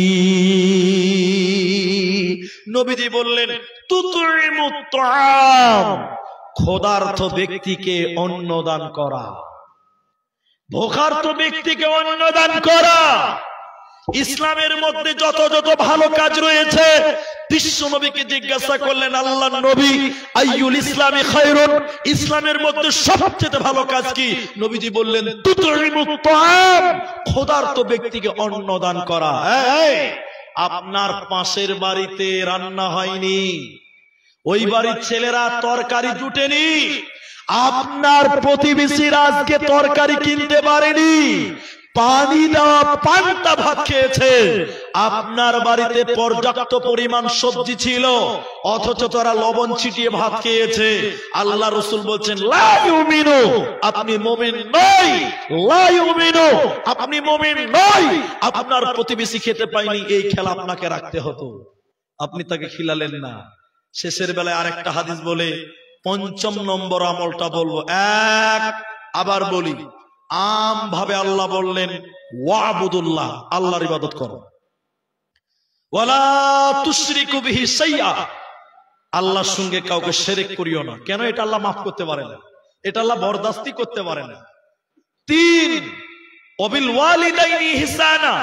নবীজি বললেন, তুতইমুত তাআম, ক্ষুধার্ত ব্যক্তিকে অন্ন দান করা, ভোকার্ত ব্যক্তিকে অন্ন দান করা। ইসলামের মধ্যে যত যত ভালো কাজ রয়েছে, বিশ্ব নবীকে জিজ্ঞাসা করলেন আল্লাহর নবী, আইয়ুল ইসলামি খায়রুন, ইসলামের মধ্যে সবচেয়ে ভালো কাজ কি? নবীজি বললেন, তুতইমুত তাআম, ক্ষুধার্ত ব্যক্তিকে অন্ন দান করা। আপনার পাশের বাড়িতে রান্না হয়নি, ওই বাড়ির ছেলেরা তরকারি জুটেনি, আপনার প্রতিবেশীরা আজকে তরকারি কিনতে পারেনি, পানি দেওয়া পান্তা ভাত খেয়েছে, আপনার বাড়িতে পর্যাপ্ত পরিমাণ সবজি ছিল, অথচ তারা লবণ ছিটিয়ে ভাত খেয়েছে। আল্লাহ রাসূল বলছেন, লা ইউমিনু, আপনি মুমিন নয়, লা ইউমিনু, আপনি মুমিন নয়। আপনার প্রতিবেশী খেতে পায়নি, এই খেলা আপনাকে রাখতে হতো, আপনি তাকে খিলালেন না। শেষের বেলায় আরেকটা হাদিস বলে ৫ম নম্বর আমলটা বলবো, আবার বলি, আম ভাবে আল্লাহ বললেন, ওয়াবুদুল্লাহ, আল্লাহর ইবাদত করো, ওয়ালা তুশরিকু বিহি শাইআ, আল্লাহর সঙ্গে কাউকে শিরক করিও না। কেন? এটা আল্লাহ মাফ করতে পারে না, এটা আল্লাহ বরদাস্তি করতে পারে না। ৩, ওয়াবিল ওয়ালিদাইনি ইহসানা,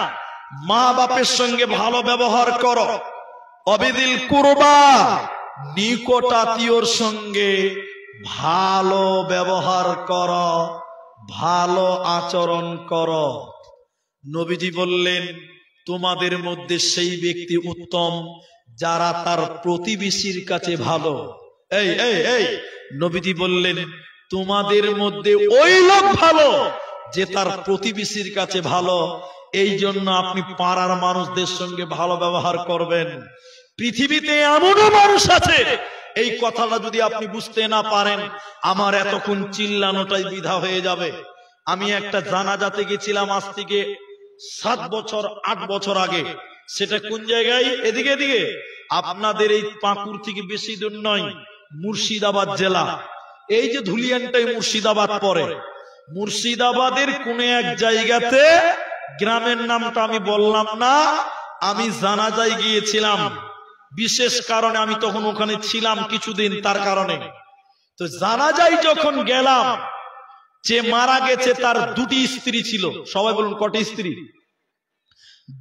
মা বাপের সঙ্গে ভালো ব্যবহার করো। ওয়াবিদিল কুরবা, নিকট আত্মীয়র সঙ্গে ভালো ব্যবহার করো, ভালো আচরণ করো। নবীজি বললেন, তোমাদের মধ্যে সেই ব্যক্তি উত্তম যারা তার প্রতিবেশীর কাছে ভালো। এই নবীজি বললেন, তোমাদের মধ্যে ওই লোক ভালো যে তার প্রতিবেশীর কাছে ভালো। এই জন্য আপনি পাড়ার মানুষদের সঙ্গে ভালো ব্যবহার করবেন। পৃথিবীতে এমনও মানুষ আছে, এই কথাটা যদি আপনি বুঝতে না পারেন, আমার এতক্ষণ চিল্লানোটাই বৃথা হয়ে যাবে। আমি একটা জানাজাতে গেছিলাম আজ থেকে 7 বছর 8 বছর আগে। সেটা কোন জায়গায়? এদিকে এদিকে আপনাদের এই পাকুড় থেকে বেশি দূর নয়, মুর্শিদাবাদ জেলা। এই যে ধুলিয়ানটাই মুর্শিদাবাদ পড়ে, মুর্শিদাবাদের কোন এক জায়গাতে, গ্রামের নামটা আমি বললাম না, আমি জানাজায় গিয়েছিলাম বিশেষ কারণে, আমি তখন ওখানে ছিলাম কিছুদিন, তার কারণে। তো জানাজায় যখন গেলাম, যে মারা গেছে তার 2টি স্ত্রী ছিল। সবাই বলুন, কটি স্ত্রী?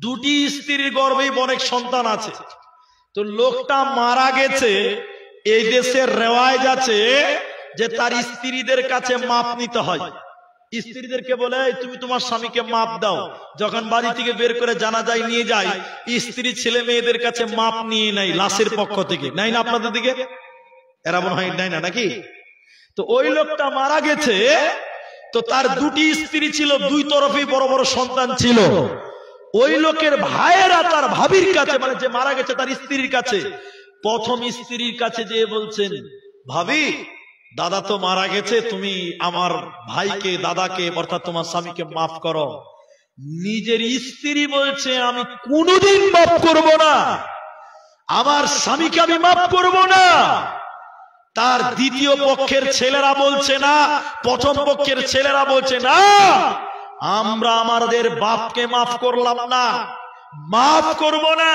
2টি স্ত্রীর গর্ভে অনেক সন্তান আছে। তো লোকটা মারা গেছে, এই দেশের রেওয়াজ আছে যে তার স্ত্রীদের কাছে মাপ নিতে হয়। স্ত্রীদেরকে বলে তুমি তোমার স্বামীকে মাপ দাও, যখন বাড়ি থেকে বের করে জানাজায় নিয়ে যায় স্ত্রী ছেলে মেয়েদের কাছে মাপ নিয়ে নেয় লাশের পক্ষ থেকে, নাই না আপনাদের দিকে? এরা মনে হয় নাই না নাকি? তো ওই লোকটা মারা গেছে, তো তার দুটি স্ত্রী ছিল, দুই তরফেই বড় বড় সন্তান ছিল। ওই লোকের ভাইয়েরা তার ভাবির কাছে, মানে যে মারা গেছে তার স্ত্রীর কাছে, প্রথম স্ত্রীর কাছে যেয়ে বলছেন, ভাবি দাদা তো মারা গেছে, তুমি আমার ভাইকে দাদাকে অর্থাৎ তোমার স্বামীকে মাফ করো। নিজের স্ত্রী বলছে আমি কোনোদিন মাফ করব না, আমার স্বামীকে আমি মাফ করব না। তার দ্বিতীয় পক্ষের ছেলেরা বলছে না, প্রথম পক্ষের ছেলেরা বলছে না, আমরা আমাদের বাপকে মাফ করলাম না, মাফ করব না।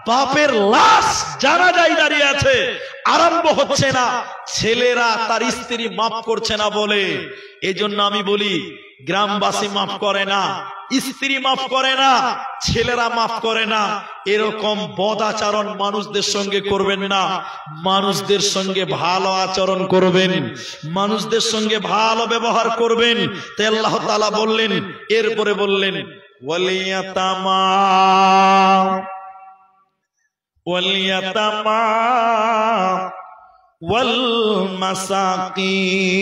বাপের লাশ জানাজায় দাঁড়িয়ে আছে, আরম্ভ হচ্ছে না, ছেলেরা তার স্ত্রী মাফ করছে না বলে। এজন্য আমি বলি গ্রামবাসী মাফ করে না, স্ত্রী মাফ করে না, ছেলেরা মাফ করে না, এরকম বদ আচরণ মানুষদের সঙ্গে করবেন না। মানুষদের সঙ্গে ভালো আচরণ করবেন, মানুষদের সঙ্গে ভালো ব্যবহার করবেন। তাই আল্লাহ তাআলা বললেন, এরপরে বললেন ওয়ালিয়াতামা ওয়াল মাসাকিন,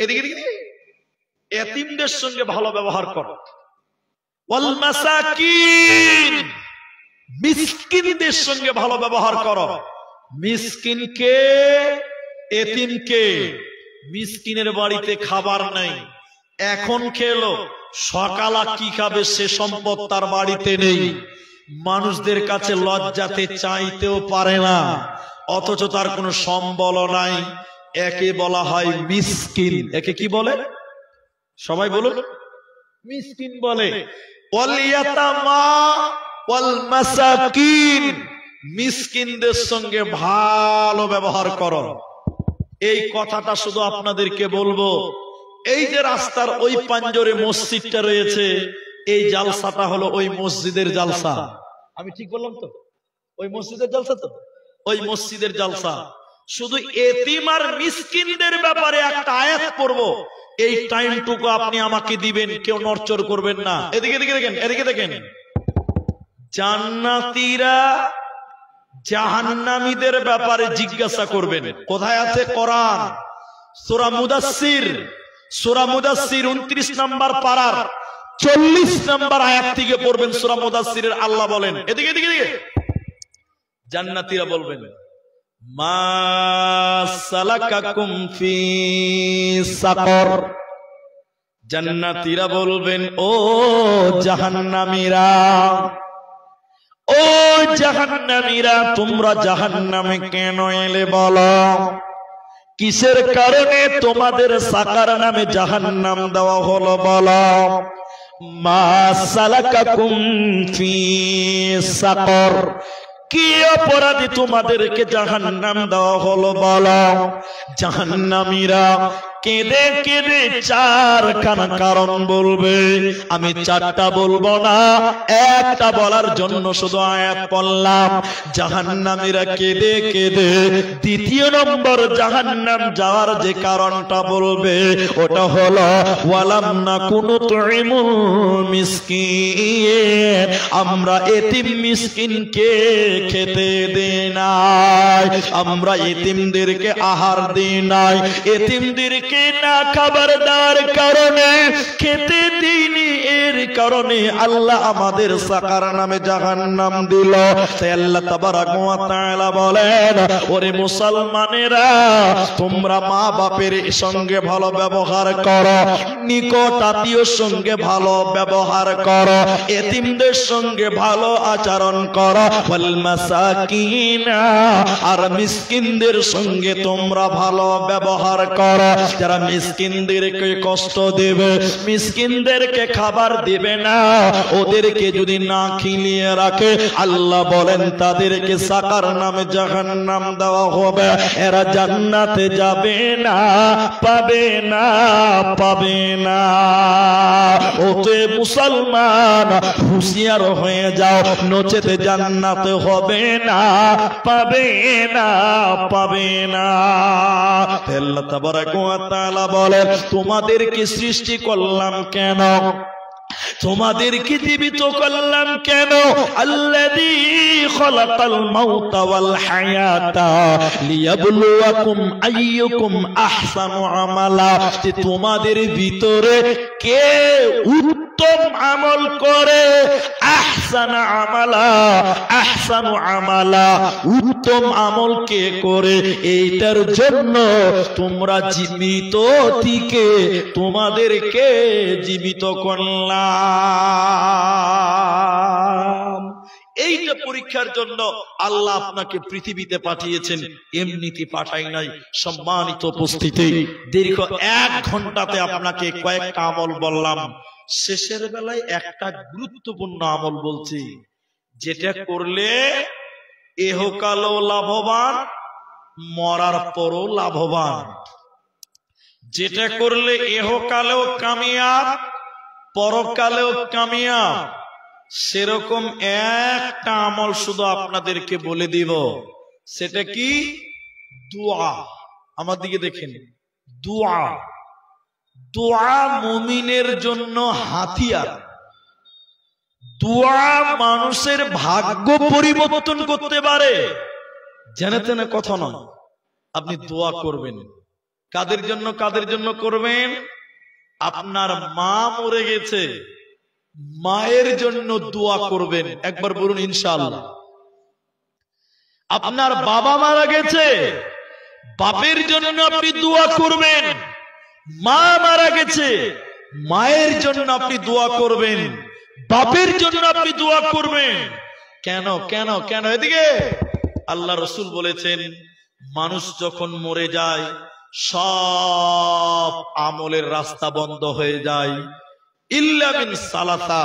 এদিকে এতিমদের সঙ্গে ভালো ব্যবহার করো। ওয়াল মাসাকিন, মিসকিনদের সঙ্গে ভালো ব্যবহার করো। মিসকিনকে, এতিমকে, মিসকিনের বাড়িতে খাবার নাই, এখন খেলো, সকালে কি খাবে সে সম্পদ তার বাড়িতে নেই, মানুষদের কাছে লজ্জাতে চাইতেও পারে না, অথচ তার কোনো সম্বল নাই, একে বলা হয় মিসকিন। একে কি বলে? সবাই বলুন, মিসকিন বলে। ওয়াল ইয়াতামা ওয়াল মাসাকিন, মিসকিনদের সঙ্গে ভালো ব্যবহার করো। এই কথাটা শুধু আপনাদেরকে বলবো, এই যে রাস্তার ওই পাঞ্জরে মসজিদটা রয়েছে, এই জালসাটা হলো ওই মসজিদের জালসা। আমি ঠিক বললাম তো? ওই মসজিদের জালসা তো, ওই মসজিদের জালসা। শুধু এতিম আর মিসকিনদের ব্যাপারে একটা আয়াত পড়বো, এই টাইমটুকু আপনি আমাকে দিবেন, কেউ নড়চড় করবেন না। এদিকে দেখেন, এদিকে দেখেন, জান্নাতীরা জাহান্নামীদের ব্যাপারে জিজ্ঞাসা করবেন। কোথায় আছে? কোরআন সূরা মুদাসসির, সূরা মুদাসসির 29 নম্বর পারার 40 নম্বর আয়াত থেকে পড়বেন। সূরা মুদাসসিরের আল্লাহ বলেন, এদিকে এদিকে এদিকে, জান্নাতীরা বলবেন, মা সালাকাকুম ফি সাকর। জান্নাতীরা বলবেন, ও জাহান্নামীরা, ও জাহান্নামীরা, তোমরা জাহান্নামে কেন এলে বলো? কিসের কারণে তোমাদের সাকার নামে জাহান্নাম দেওয়া হলো বলো? মা সালাকাকুম ফি সাকর, কি অপরাধী তোমাদেরকে জাহান্নাম দেওয়া হলো বলো? জাহান্নামীরা কেঁদে কেঁদে চারখানা কারণ বলবে। আমি চারটা বলবো না, একটা বলার জন্য শুধু আয়াত পড়লাম। জাহান্নামীরা কেঁদে কেঁদে দ্বিতীয় নম্বর জাহান্নাম যাওয়ার যে কারণটা বলবে, ওটা হলো ওয়ালাম নাকুনু তুইমুল মিসকিন, আমরা এতিম মিসকিনকে খেতে দেই নাই, আমরা এতিমদেরকে আহার দিই নাই। এতিমদেরকে না খাবার দেওয়ার কারণে, খেতে দিইনি, এর কারণে আল্লাহ আমাদের সাকার নামে জাহান্নাম দিল। তাই আল্লাহ তাবারাক ওয়া তাআলা বলেন, ওরে মুসলমানেরা, তোমরা মা বাপের সঙ্গে ভালো ব্যবহার করো, নিকট আত্মীয়র সঙ্গে ভালো ব্যবহার করো, এতিমদের সঙ্গে ভালো আচরণ করো। ওয়াল মাসাকিনা, আর মিসকিনদের সঙ্গে তোমরা ভালো ব্যবহার করো। যারা মিসকিনদেরকে কষ্ট দেবে, মিসকিনদেরকে খাবার দেবে না। ওদেরকে যদি না খিলিয়ে রাখে আল্লাহ বলেন তাদেরকে সাকার নামে জাহান্নাম দেওয়া হবে, এরা জান্নাতে যাবে না, পাবে না, পাবে না। ওতে মুসলমান হুঁশিয়ার হয়ে যাও, নচেতে জান্নাতে হবে না, পাবে না, পাবে না। আল্লাহ তাবারাক ওয়া তাআলা বলেন তোমাদেরকে সৃষ্টি করলাম কেন, তোমাদেরকে জীবিত করলাম কেন? আল্লাযী খালাকাল মাউতা ওয়াল হায়াতা লিয়াবলুয়াকুম আইয়ুকুম আহসানু আমালা, যে তোমাদের ভিতরে কে উত্তম আমল করে। আহসানা আমালা, আহসানু আমালা, উত্তম আমল কে করে, এইটার জন্য তোমরা জীবিত থেকে তোমাদেরকে জীবিত করলাম। এইটা পরীক্ষার জন্য আল্লাহ আপনাকে পৃথিবীতে পাঠিয়েছেন, এমনিতে পাঠাই নাই। সম্মানিত উপস্থিতি, দীর্ঘ 1 ঘন্টাতে আপনাকে কয়েকটা আমল বললাম, শেষের বেলায় একটা গুরুত্বপূর্ণ আমল বলছি, যেটা করলে এহকালেও লাভবান, মরার পরও লাভবান। যেটা করলে এহকালেও কামিয়াব, পরকালেও কামিয়াব। সেরকম একটা আমল শুধু আপনাদেরকে বলে দিব, সেটা কি? দোয়া। আমার দিকে দেখেন, দোয়া। দোয়া মুমিনের জন্য হাতিয়ার। দোয়া মানুষের ভাগ্য পরিবর্তন করতে পারে, জেনে তেনে কথা নয়। আপনি দোয়া করবেন, কাদের জন্য? কাদের জন্য করবেন? আপনার মা মরে গেছে, মায়ের জন্য দোয়া করবেন। একবার বলুন ইনশাআল্লাহ। আপনার বাবা মারা গেছে, বাপের জন্য আপনি দোয়া করবেন। মা মারা গেছে, মায়ের জন্য আপনি দোয়া করবেন, বাপের জন্য আপনি দোয়া করবেন। কেন কেন কেন? এদিকে আল্লাহ রাসূল বলেছেন, মানুষ যখন মরে যায় সব আমলের রাস্তা বন্ধ হয়ে যায়, ইল্লা মিন সালাসা,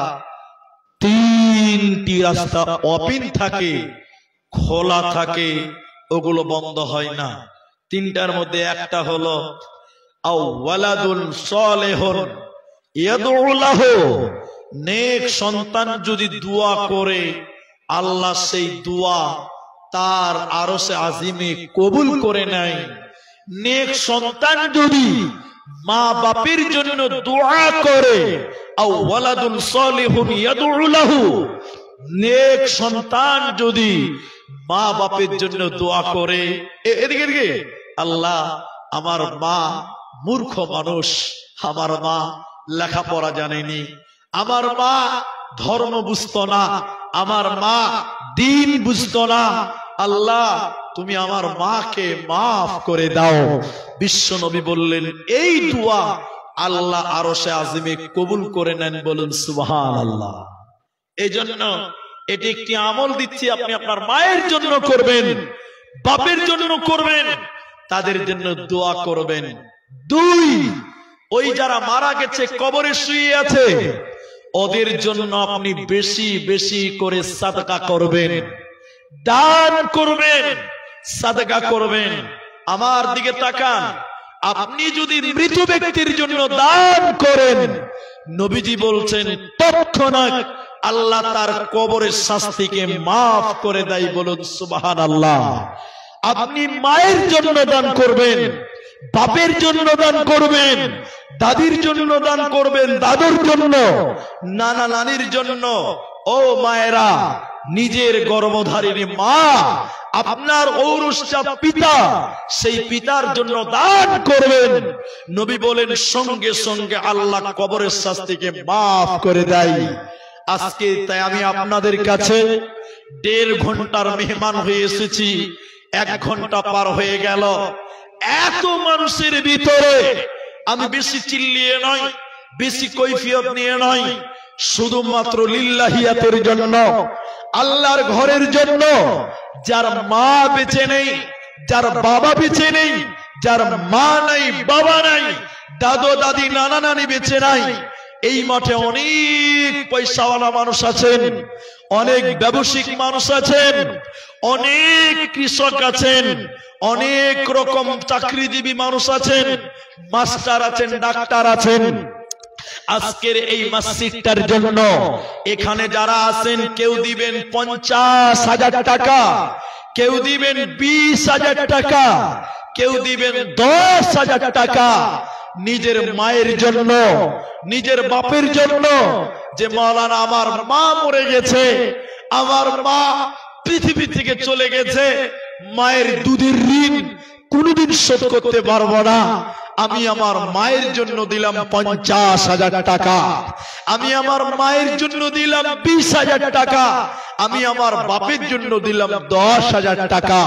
3টি রাস্তা ওপেন থাকে, খোলা থাকে, ওগুলো বন্ধ হয় না। 3টার মধ্যে একটা হলো আও ওয়ালাদুন সালেহুন ইয়াদউ লাহু, নেক সন্তান যদি দোয়া করে আল্লাহ সেই দোয়া তার আরশে আজিমে কবুল করে নেয়। নেক সন্তান যদি মা বাপের জন্য দোয়া করে, আও ওয়ালাদুন সালিহুন ইয়াদউ লাহু, নেক সন্তান যদি মা বাপের জন্য দোয়া করে, এদিকে এদিকে, আল্লাহ আমার মা মূর্খ মানুষ, আমার মা লেখাপড়া জানেনি, আমার মা ধর্ম বুঝতো না, আমার মা দ্বীন বুঝতো না, আল্লাহ তুমি আমার মাকে মাফ করে দাও। বিশ্ব নবী বললেন এই দোয়া আল্লাহ আরশে আজিমে কবুল করে নেন, বলুন সুবহানাল্লাহ। এই জন্য এটি একটি আমল দিচ্ছি, আপনি আপনার মায়ের জন্য করবেন, বাপের জন্য করবেন, তাদের জন্য দোয়া করবেন। 2, ওই যারা মারা গেছে কবরে শুয়ে আছে, ওদের জন্য আপনি বেশি বেশি করে সাদকা করবেন, দান করবেন, সাদকা করবেন। আমার দিকে তাকান, আপনি যদি মৃত ব্যক্তির জন্য দান করেন, নবীজি বলছেন তৎক্ষণাৎ আল্লাহ তার কবরের শাস্তিকে মাফ করে দেয়, বলুন সুবহানাল্লাহ। আপনি মায়ের জন্য দান করবেন, বাপের জন্য দান করবেন, দাদির জন্য দান করবেন, দাদুর জন্য, নানা নানির জন্য। ও মায়েরা, নিজের গর্ভধারিণী মা, আপনার ঔরসা পিতা, সেই পিতার জন্য দান করবেন। নবী বলেন সঙ্গে সঙ্গে আল্লাহ কবরের শাস্তিকে মাফ করে দেয়। আজকে তাই আমি আপনাদের কাছে 1.5 ঘন্টার মেহমান হয়ে এসেছি, 1 ঘন্টা পার হয়ে গেল। এত মানুষের ভিতরে আমি বেশি চিল্লিয়ে নয়, বেশি কৈফিয়ত নিয়ে নয়, শুধুমাত্র লিল্লাহিয়াতের জন্য, আল্লাহর ঘরের জন্য, যার মা বেঁচে নেই, যার বাবা বেঁচে নেই, যার মা নাই, বাবা নাই, দাদু দাদি, নানা নানি বেঁচে নাই, এই মাঠে অনেক পয়সাওয়ালা মানুষ আছেন, অনেক ব্যবসায়িক মানুষ আছেন, অনেক কৃষক আছেন, অনেক রকম চাকরিজীবী মানুষ আছেন, মাস্টার আছেন, ডাক্তার আছেন। আজকের এই মসজিদটার জন্য এখানে যারা আছেন কেউ দিবেন 50,000 টাকা, কেউ দিবেন 20,000 টাকা, কেউ দিবেন 10,000 টাকা নিজের মায়ের জন্য, নিজের বাপের জন্য। যে মাওলানা আমার মা মরে গেছে, আমার মা পৃথিবী থেকে চলে গেছে, মায়ের দুধের ঋণ কোনদিন শোধ করতে পারবো না, আমি আমার মায়ের জন্য দিলাম 50,000 টাকা, আমি আমার মায়ের জন্য দিলাম 20,000 টাকা, আমি আমার বাপের জন্য দিলাম 10,000 টাকা।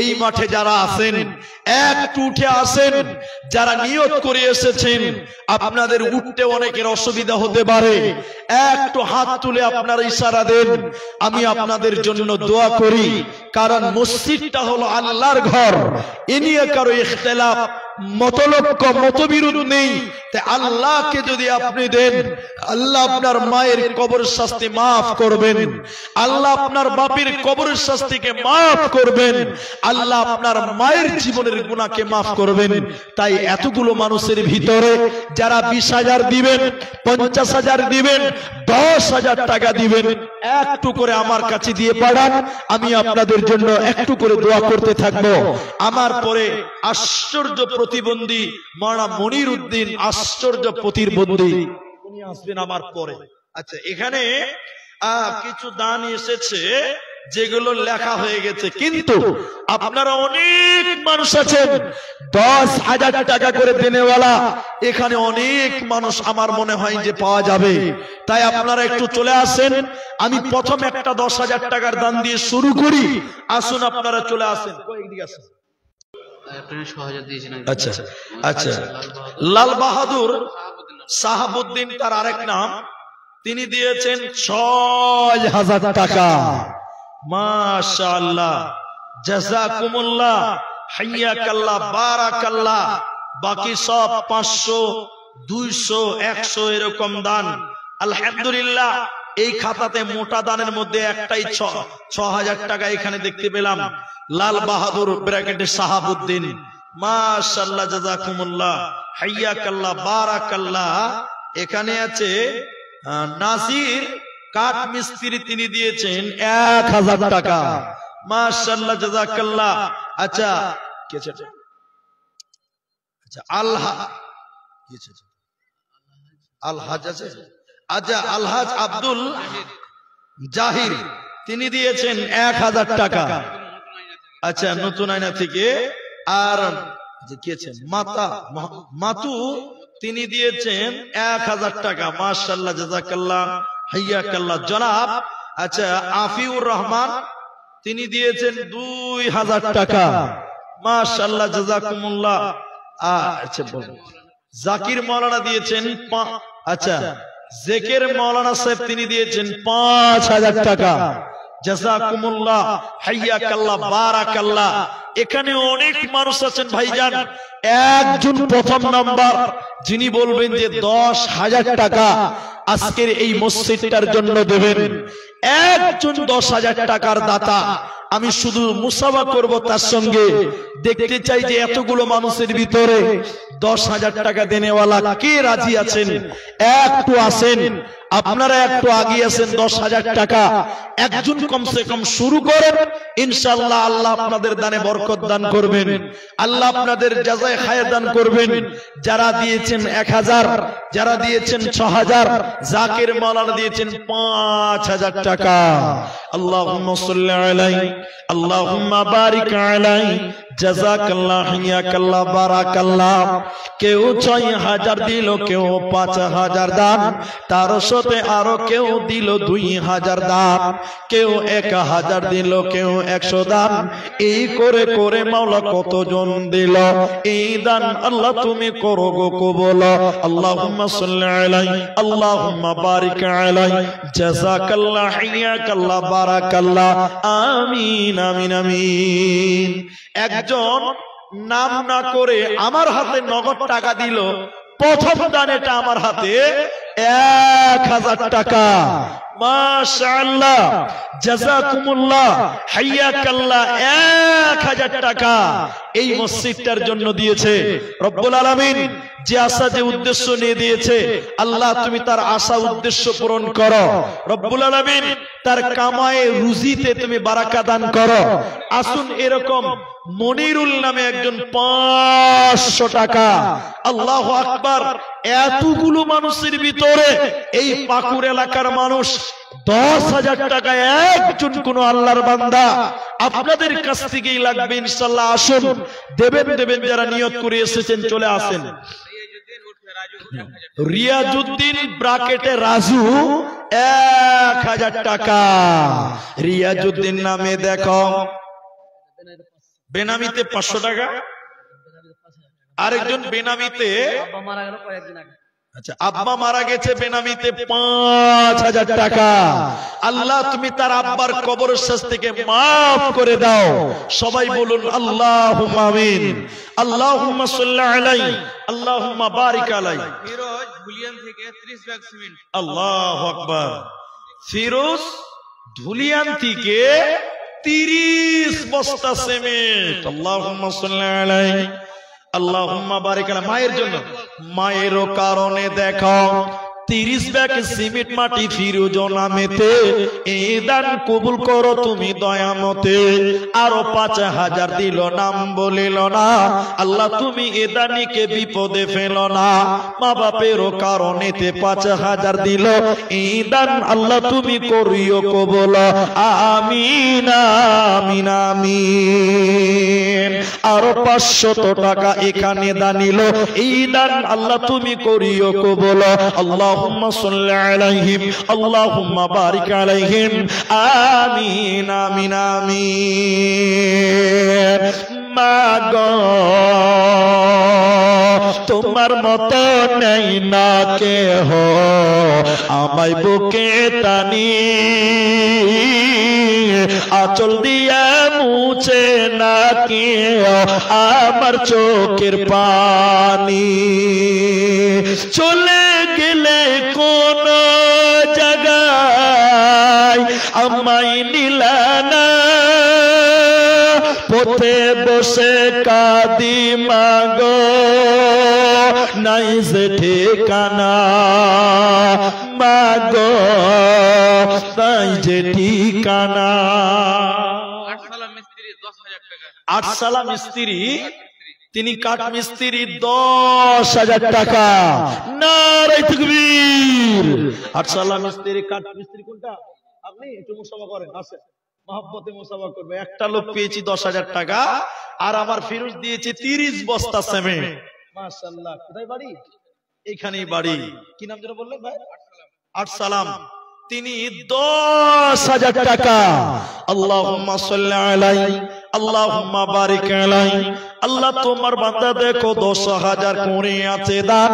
এই মাঠে যারা আছেন একটু উঠে আসেন, যারা নিয়ত করে এসেছেন, আপনাদের উঠতে অনেকের অসুবিধা হতে পারে, একটু হাত তুলে আপনারা ইশারা দেন, আমি আপনাদের জন্য দোয়া করি। কারণ মসজিদটা হলো আল্লাহর ঘর, এ নিয়ে কারো ইখতিলাফ মতলক্ষ মতবিরোধ নেই। তাই আল্লাহকে যদি আপনি দেন, আল্লাহ আপনার মায়ের কবর শাস্তি মাফ করবেন, আল্লাহ আপনার বাপের কবর শাস্তিকে মাফ করবেন, আল্লাহ আপনার মায়ের জীবনের গুনাহকে মাফ করবেন। তাই এতগুলো মানুষের ভিতরে যারা 20,000 দিবেন, 50,000 দিবেন, 10,000 টাকা দিবেন, একটু করে আমার কাছে দিয়ে পাঠান, আমি আপনাদের জন্য একটু করে দোয়া করতে থাকবো। আমার পরে আশ্চর্য প্রতিবন্ধী মাওলানা মনির উদ্দিন, আশ্চর্য প্রতিবন্ধী, উনি আসবেন আমার পরে। আচ্ছা, এখানে কিছু দান এসেছে যেগুলো লেখা হয়ে গেছে, কিন্তু আপনারা অনেক মানুষ আছেন 10,000 টাকা করে দেনেওয়ালা, এখানে অনেক মানুষ আমার মনে হয় যে পাওয়া যাবে। তাই আপনারা একটু চলে আসেন, আমি প্রথম একটা 10,000 টাকার দান দিয়ে শুরু করি। আসুন আপনারা চলে আসেন, কয়েকদিকে আসেন। আচ্ছা আচ্ছা, লাল বাহাদুর শাহাবুদ্দিন তার আরেক নাম, তিনি দিয়েছেন 6,000 টাকা। মাশাআল্লাহ, জাযাকুমুল্লাহ, হাইয়াকাল্লাহ, বারাকাল্লাহ। বাকি সব 500, 200, 100 এরকম দান। আলহামদুলিল্লাহ, এই খাতাতে মোটা দানের মধ্যে একটাই 6,000 টাকা এখানে দেখতে পেলাম। লাল বাহাদুর ব্র্যাকেটে শাহাবুদ্দিন, মাশাআল্লাহ, জাযাকুমুল্লাহ, হাইয়াকাল্লাহ, বারাকাল্লাহ। এখানে আছে নাসির কাঠ মিস্ত্রি, তিনি দিয়েছেন 1,000 টাকা। মাশাআল্লাহ, জাযাকাল্লাহ। আচ্ছা, কি আছে? আচ্ছা, আলহাজ আছে। আচ্ছা, আলহাজ আব্দুল জাহির, তিনি দিয়েছেন 1,000 টাকা। আচ্ছা, নতুন আয়না থেকে। আর কি আছে? মাতু, তিনি দিয়েছেন 1,000 টাকা। মাশাআল্লাহ, জাযাকাল্লাহ, হাইয়াকাল্লাহ। জনাব আচ্ছা আফিউর রহমান, তিনি দিয়েছেন 2,000 টাকা। মাশাআল্লাহ, জাযাকুমুল্লাহ। আচ্ছা, জাকির মাওলানা দিয়েছেন আচ্ছা জেকের মাওলানা সাহেব, তিনি দিয়েছেন 5,000 টাকা। জাযাকুমুল্লাহ, হাইয়াকাল্লাহ, বারাকাল্লাহ। এখানে অনেক মানুষ আছেন ভাইজান, একজন প্রথম নাম্বার যিনি বলবেন যে 10,000 টাকা আজকের এই মসজিদটার জন্য দেবেন, একজন 10,000 টাকার দাতা। আমি শুধু মুসাফা করব, তার সঙ্গে দেখতে চাই যে এতগুলো মানুষের ভিতরে 10,000 টাকা দেনেওয়ালা কে রাজি আছেন। একটু আসেন, আপনারা একটু আগে আসেন। 10,000 টাকা একজন কমসে কম শুরু করেন, ইনশাআল্লাহ আল্লাহ আপনাদের দানে বরকত দান করবেন, আল্লাহ আপনাদের জাযায়ে খায়র দান করবেন। যারা দিয়েছেন 1,000, যারা দিয়েছেন 6,000, জাকির মাওলানা দিয়েছেন 5,000 টাকা। আল্লাহুম্মা সাল্লি আলাইহি, আল্লাহুম্মা বারিক আলাইহি, জাযাকাল্লাহ, হাইয়াকাল্লাহ, বারাকাল্লাহ। কেউ 6,000 দিল, কেউ 5,000 দান, তার সাথে আরো কেউ দিল 2,000 দান, কেউ 1,000 দিল, কেউ 100 দান। এই করে করে মাওলা কতজন দিল এই দান, আল্লাহ তুমি করো গো কবুল। আল্লাহুম্মা সাল্লি আলাইহি, আল্লাহুম্মা বারিক আলাইহি, জাযাকাল্লাহ, হাইয়াকাল্লাহ, বারাকাল্লাহ। আমিন, আমিন, আমিন। একজন নাম না করে আমার হাতে নগদ টাকা দিল, প্রথম দান এটা আমার হাতে। 1000 টাকা। মাশাআল্লাহ, জাযাকুমুল্লাহ, হাইয়াকাল্লাহ, 1000 টাকা এই মসজিদটার জন্য দিয়েছে রব্বুল আলামিন। যে আশা যে উদ্দেশ্য নিয়ে দিয়েছে, আল্লাহ তুমি তার আশা উদ্দেশ্য পূরণ করো রব্বুল আলামিন। তার কামায়ে রুজিতে তুমি বারাকা দান করো। আসুন এরকম মনিরুল নামে একজন 500 টাকা। আল্লাহু আকবার। এতগুলো মানুষের ভিতরে এই পাকুড় এলাকার মানুষ 10,000 টাকা একজন কোন আল্লাহর বান্দা আপনাদের কাছ থেকেই লাগবে ইনশাআল্লাহ। আসুন দেবেন দেবেন, যারা নিয়ত করে এসেছেন চলে আসেন। রিয়াজউদ্দিন ব্রাকেটে রাজু 1000 টাকা। রিয়াজউদ্দিন নামে দেখো বেনামিতে 500 টাকা, আরেকজন বেনামিতে, আচ্ছা আব্বা মারা গেছে বেনামিতে 5000 টাকা। আল্লাহ তুমি তার আব্বার কবরের শাস্তি থেকে মাফ করে দাও। সবাই বলুন আল্লাহুম্মা আমিন। আল্লাহুম্মা সাল্লি আলাইহি, আল্লাহুম্মা বারিক আলাইহি। ফিরোজ ধুলিয়ান থেকে 30 ব্যাগ সিমেন্ট। আল্লাহু আকবার। ফিরোজ ধুলিয়ান থেকে 30 বস্তা সিমেন্ট। আল্লাহুম্মা সাল্লি আলাইহি, আল্লাহুম্মা বারিক আলাইহি। মায়ের জন্য, মায়েরও কারণে দেখো 30 ব্যাগ সিমেন্ট মাটি ফিরোজ নামেতে এই দান কবুল করো তুমি দয়ামতে। আরো 5000 দিল, নাম বলিল না। আল্লাহ তুমি এ দানিকে বিপদে ফেলো না। মা বাপেরও কারণেতে 5000 দিল, এই দান আল্লাহ তুমি করিও কবুল। আমিন আমিন আমিন। আরো 500 টাকা এখানে দানিল, এই দান আল্লাহ তুমি করিও কবুল। আল্লাহুম্মা সাল্লি আলাইহিম, আল্লাহুম্মা বারিক আলাইহিম। আমিন আমিন আমিন। মাগো তোমার মতো নেই না কেহ, আমায় বুকে টানি আঁচল দিয়া মুছে না কেউ আমার চোখের পানি। চলে গেলে কোন জায়গায় আমায় নিলানা, পথে বসে কাঁদি মাগো নাই যে ঠিকানা। মাগো নাই যে ঠিকানা। আটসালা মিস্ত্রি, তিনি কাঠ মিস্ত্রি 10,000 টাকা। নারে তাকবীর। আটসালা মিস্ত্রি, কাঠ মিস্ত্রি কোনটা? আপনি একটু মুসাফা করেন, আসেন মহব্বতে মুসাফা করবে। একটা লোক পেয়েছি 10,000 টাকা, আর আমার ফিরোজ দিয়েছে 30 বস্তা সিমেন্ট। মাশাআল্লাহ। কোথায় বাড়ি? এখানেই বাড়ি। কি নাম যেন বললেন ভাই? আটসালাম। তিনি 10,000 টাকা। আল্লাহুম্মা সাল্লি আলাইহি, আল্লাহুম্মা বারিক আলাইহি। আল্লাহ তোমার বান্দা দেখো 10,000 করে আছে দান,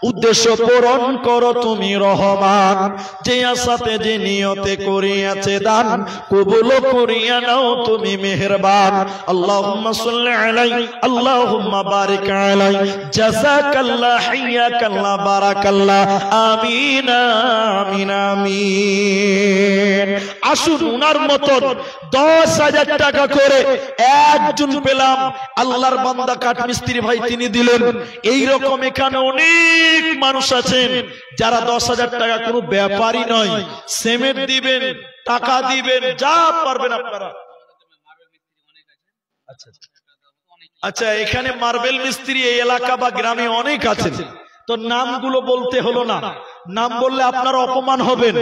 উদ্দেশ্য পূরণ করো তুমি রহমান। যে আশাতে যে নিয়তে করিয়াছে দান, কবুল করিয়া নাও তুমি মেহেরবান। আল্লাহুম্মা সাল্লি আলাইহি, আল্লাহুম্মা বারিক আলাইহি। জাযাকাল্লাহ, হাইয়াকাল্লাহ, বারাকাল্লাহ। আমিন আমিন আমিন। আসুন উনার মতন 10,000 টাকা করে একজন পেলাম, আল্লাহর বান্দা কাঠ মিস্ত্রি ভাই তিনি দিলেন। এই রকম এখানে অনেক মানুষ আছেন যারা 10,000 টাকা কোনো ব্যাপারই নয়, সিমেন্ট দিবেন, টাকা দিবেন, যা পারবেন আপনারা। আচ্ছা, এখানে মার্বেল মিস্ত্রি এই এলাকা বা গ্রামে অনেক আছেন, তো নামগুলো বলতে হলো না। নাম বললে আপনারা অপমান হবেন,